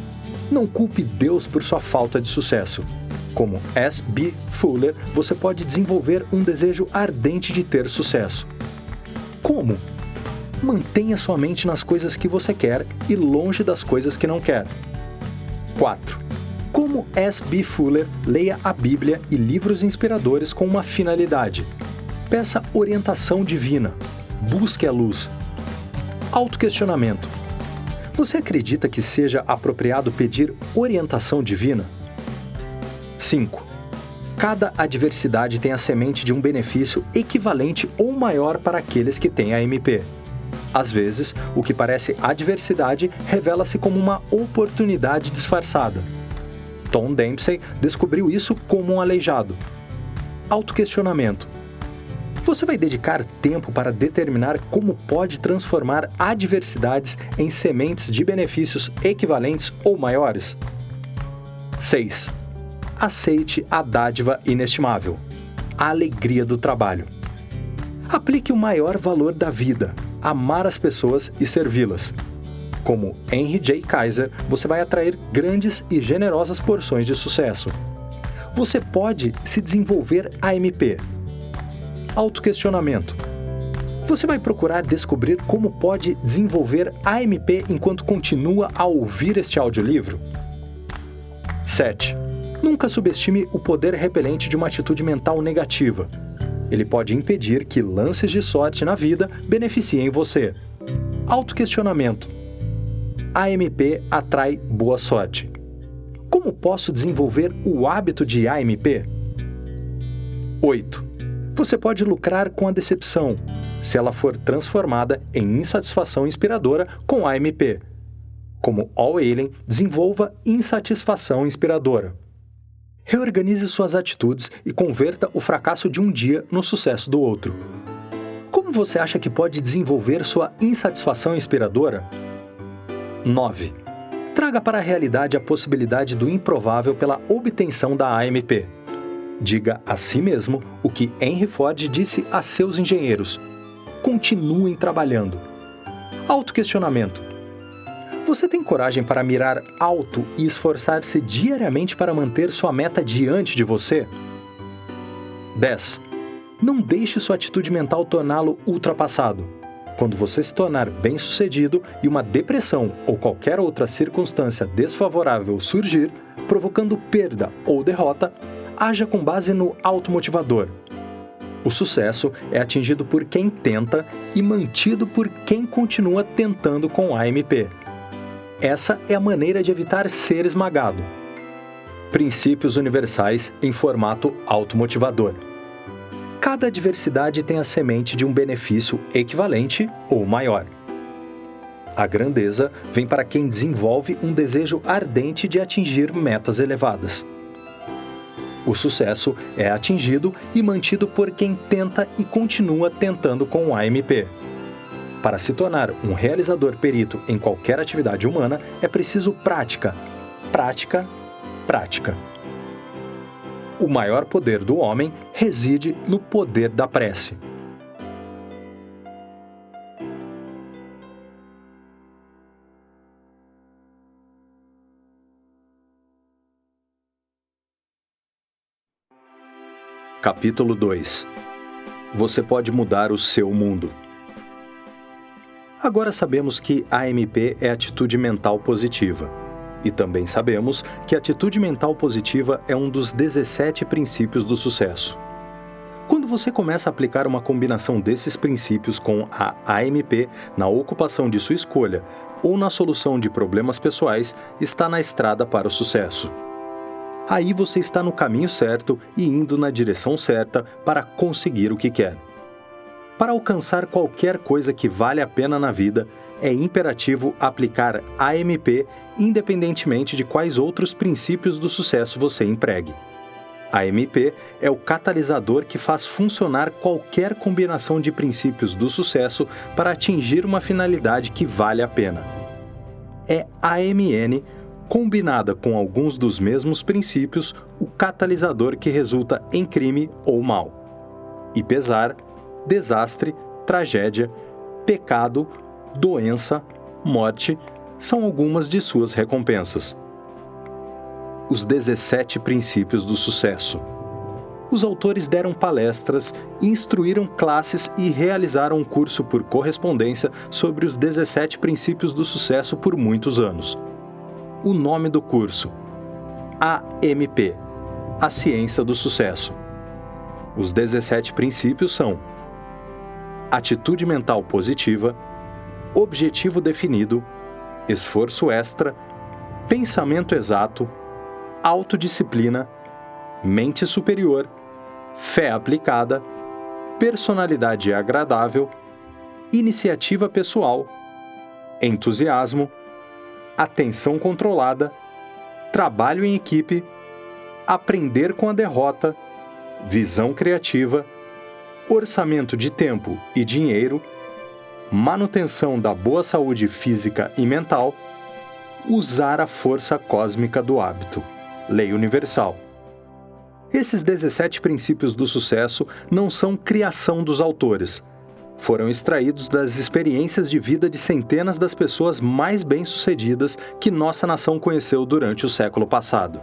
Não culpe Deus por sua falta de sucesso. Como S.B. Fuller, você pode desenvolver um desejo ardente de ter sucesso. Como? Mantenha sua mente nas coisas que você quer e longe das coisas que não quer. 4. Como S.B. Fuller, leia a Bíblia e livros inspiradores com uma finalidade. Peça orientação divina. Busque a luz. Autoquestionamento. Você acredita que seja apropriado pedir orientação divina? 5. Cada adversidade tem a semente de um benefício equivalente ou maior para aqueles que têm AMP. Às vezes, o que parece adversidade revela-se como uma oportunidade disfarçada. Tom Dempsey descobriu isso como um aleijado. Autoquestionamento. Você vai dedicar tempo para determinar como pode transformar adversidades em sementes de benefícios equivalentes ou maiores? 6. Aceite a dádiva inestimável, a alegria do trabalho. Aplique o maior valor da vida, amar as pessoas e servi-las. Como Henry J. Kaiser, você vai atrair grandes e generosas porções de sucesso. Você pode se desenvolver AMP. Autoquestionamento. Você vai procurar descobrir como pode desenvolver AMP enquanto continua a ouvir este audiolivro? 7. Nunca subestime o poder repelente de uma atitude mental negativa. Ele pode impedir que lances de sorte na vida beneficiem você. Autoquestionamento. AMP atrai boa sorte. Como posso desenvolver o hábito de AMP? 8. Você pode lucrar com a decepção, se ela for transformada em insatisfação inspiradora com AMP. Como All Alien, desenvolva insatisfação inspiradora. Reorganize suas atitudes e converta o fracasso de um dia no sucesso do outro. Como você acha que pode desenvolver sua insatisfação inspiradora? 9. Traga para a realidade a possibilidade do improvável pela obtenção da AMP. Diga a si mesmo o que Henry Ford disse a seus engenheiros. continuem trabalhando. Autoquestionamento. Você tem coragem para mirar alto e esforçar-se diariamente para manter sua meta diante de você? 10. Não deixe sua atitude mental torná-lo ultrapassado. Quando você se tornar bem-sucedido e uma depressão ou qualquer outra circunstância desfavorável surgir, provocando perda ou derrota, haja com base no automotivador. O sucesso é atingido por quem tenta e mantido por quem continua tentando com AMP. Essa é a maneira de evitar ser esmagado. Princípios universais em formato automotivador. Cada adversidade tem a semente de um benefício equivalente ou maior. A grandeza vem para quem desenvolve um desejo ardente de atingir metas elevadas. O sucesso é atingido e mantido por quem tenta e continua tentando com o AMP. Para se tornar um realizador perito em qualquer atividade humana, é preciso prática, prática, prática. O maior poder do homem reside no poder da prece. Capítulo 2. Você pode mudar o seu mundo. Agora sabemos que AMP é atitude mental positiva. E também sabemos que a atitude mental positiva é um dos 17 princípios do sucesso. Quando você começa a aplicar uma combinação desses princípios com a AMP na ocupação de sua escolha ou na solução de problemas pessoais, está na estrada para o sucesso. Aí você está no caminho certo e indo na direção certa para conseguir o que quer. Para alcançar qualquer coisa que vale a pena na vida, é imperativo aplicar AMP independentemente de quais outros princípios do sucesso você empregue. AMP é o catalisador que faz funcionar qualquer combinação de princípios do sucesso para atingir uma finalidade que vale a pena. É AMN, combinada com alguns dos mesmos princípios, o catalisador que resulta em crime ou mal. E pesar, desastre, tragédia, pecado, doença, morte, são algumas de suas recompensas. Os 17 princípios do sucesso. Os autores deram palestras, instruíram classes e realizaram um curso por correspondência sobre os 17 princípios do sucesso por muitos anos. O nome do curso: AMP, a ciência do sucesso. Os 17 princípios são: atitude mental positiva, objetivo definido, esforço extra, pensamento exato, autodisciplina, mente superior, fé aplicada, personalidade agradável, iniciativa pessoal, entusiasmo, atenção controlada, trabalho em equipe, aprender com a derrota, visão criativa, orçamento de tempo e dinheiro, manutenção da boa saúde física e mental, usar a força cósmica do hábito, lei universal. Esses 17 princípios do sucesso não são criação dos autores. Foram extraídos das experiências de vida de centenas das pessoas mais bem-sucedidas que nossa nação conheceu durante o século passado.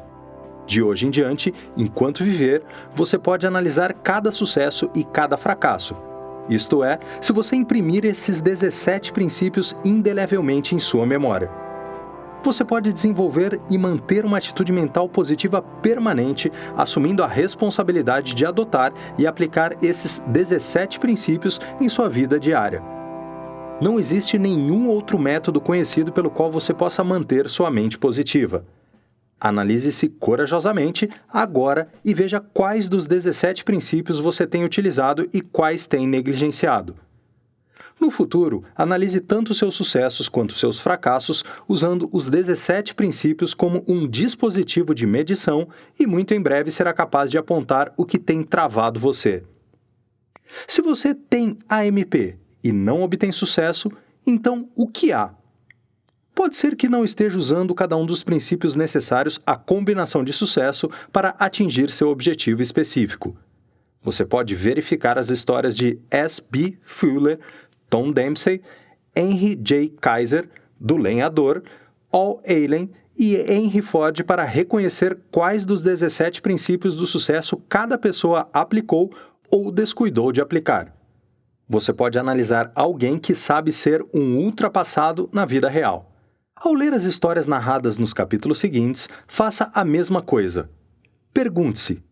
De hoje em diante, enquanto viver, você pode analisar cada sucesso e cada fracasso. Isto é, se você imprimir esses 17 princípios indelevelmente em sua memória. Você pode desenvolver e manter uma atitude mental positiva permanente, assumindo a responsabilidade de adotar e aplicar esses 17 princípios em sua vida diária. Não existe nenhum outro método conhecido pelo qual você possa manter sua mente positiva. Analise-se corajosamente agora e veja quais dos 17 princípios você tem utilizado e quais tem negligenciado. No futuro, analise tanto seus sucessos quanto seus fracassos usando os 17 princípios como um dispositivo de medição e muito em breve será capaz de apontar o que tem travado você. Se você tem AMP e não obtém sucesso, então o que há? Pode ser que não esteja usando cada um dos princípios necessários à combinação de sucesso para atingir seu objetivo específico. Você pode verificar as histórias de S.B. Fuller, Tom Dempsey, Henry J. Kaiser, do Lenhador, Al Allen e Henry Ford para reconhecer quais dos 17 princípios do sucesso cada pessoa aplicou ou descuidou de aplicar. Você pode analisar alguém que sabe ser um ultrapassado na vida real. Ao ler as histórias narradas nos capítulos seguintes, faça a mesma coisa. Pergunte-se: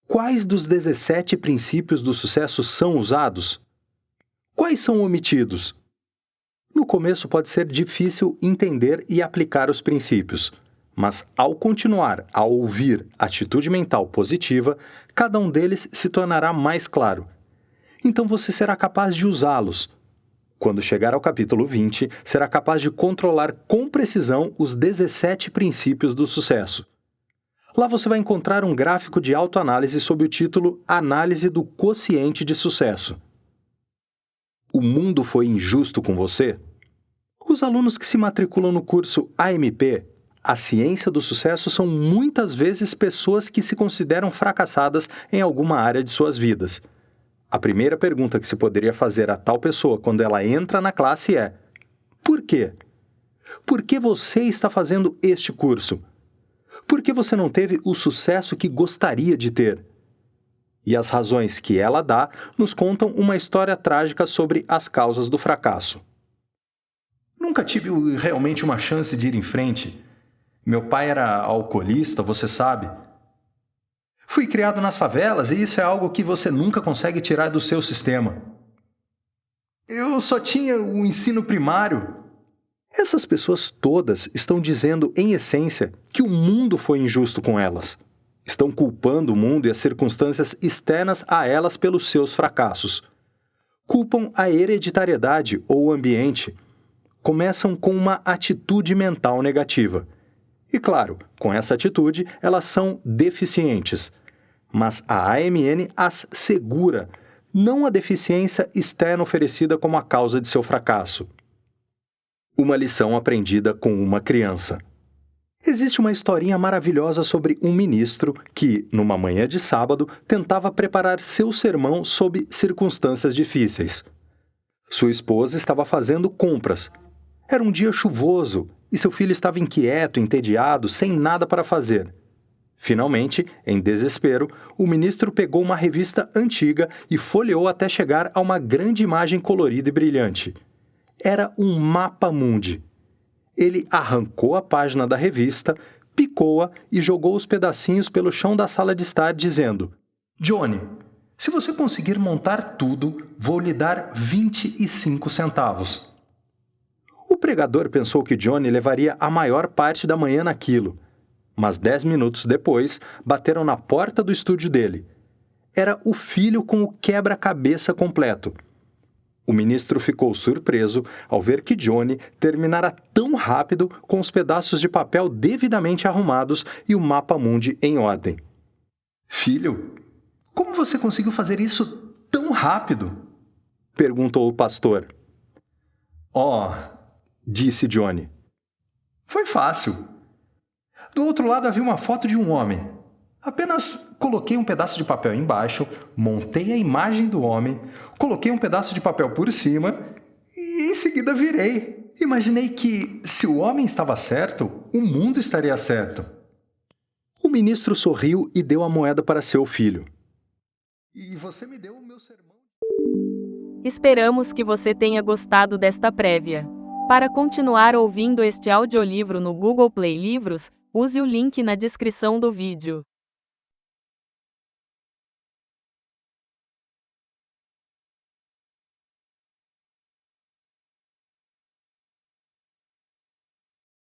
quais dos 17 princípios do sucesso são usados? Quais são omitidos? No começo pode ser difícil entender e aplicar os princípios, mas ao continuar a ouvir atitude mental positiva, cada um deles se tornará mais claro. Então você será capaz de usá-los. Quando chegar ao capítulo 20, será capaz de controlar com precisão os 17 princípios do sucesso. Lá você vai encontrar um gráfico de autoanálise sob o título Análise do Quociente de Sucesso. O mundo foi injusto com você? Os alunos que se matriculam no curso AMP, a Ciência do Sucesso, são muitas vezes pessoas que se consideram fracassadas em alguma área de suas vidas. A primeira pergunta que se poderia fazer a tal pessoa quando ela entra na classe é: por quê? Por que você está fazendo este curso? Por que você não teve o sucesso que gostaria de ter? E as razões que ela dá nos contam uma história trágica sobre as causas do fracasso. Nunca tive realmente uma chance de ir em frente. Meu pai era alcoolista, você sabe. Fui criado nas favelas e isso é algo que você nunca consegue tirar do seu sistema. Eu só tinha o ensino primário. Essas pessoas todas estão dizendo, em essência, que o mundo foi injusto com elas. Estão culpando o mundo e as circunstâncias externas a elas pelos seus fracassos. Culpam a hereditariedade ou o ambiente. Começam com uma atitude mental negativa. E claro, com essa atitude, elas são deficientes. Mas a AMN as segura, não a deficiência externa oferecida como a causa de seu fracasso. Uma lição aprendida com uma criança. Existe uma historinha maravilhosa sobre um ministro que, numa manhã de sábado, tentava preparar seu sermão sob circunstâncias difíceis. Sua esposa estava fazendo compras. Era um dia chuvoso e seu filho estava inquieto, entediado, sem nada para fazer. Finalmente, em desespero, o ministro pegou uma revista antiga e folheou até chegar a uma grande imagem colorida e brilhante. Era um mapa mundi. Ele arrancou a página da revista, picou-a e jogou os pedacinhos pelo chão da sala de estar, dizendo: Johnny, se você conseguir montar tudo, vou lhe dar 25 centavos. O pregador pensou que Johnny levaria a maior parte da manhã naquilo. Mas 10 minutos depois, bateram na porta do estúdio dele. Era o filho com o quebra-cabeça completo. O ministro ficou surpreso ao ver que Johnny terminara tão rápido com os pedaços de papel devidamente arrumados e o mapa mundi em ordem. Filho, como você conseguiu fazer isso tão rápido? Perguntou o pastor. Disse Johnny. Foi fácil. Do outro lado havia uma foto de um homem. Apenas coloquei um pedaço de papel embaixo, montei a imagem do homem, coloquei um pedaço de papel por cima e em seguida virei. Imaginei que, se o homem estava certo, o mundo estaria certo. O ministro sorriu e deu a moeda para seu filho. E você me deu o meu sermão. Esperamos que você tenha gostado desta prévia. Para continuar ouvindo este audiolivro no Google Play Livros, use o link na descrição do vídeo.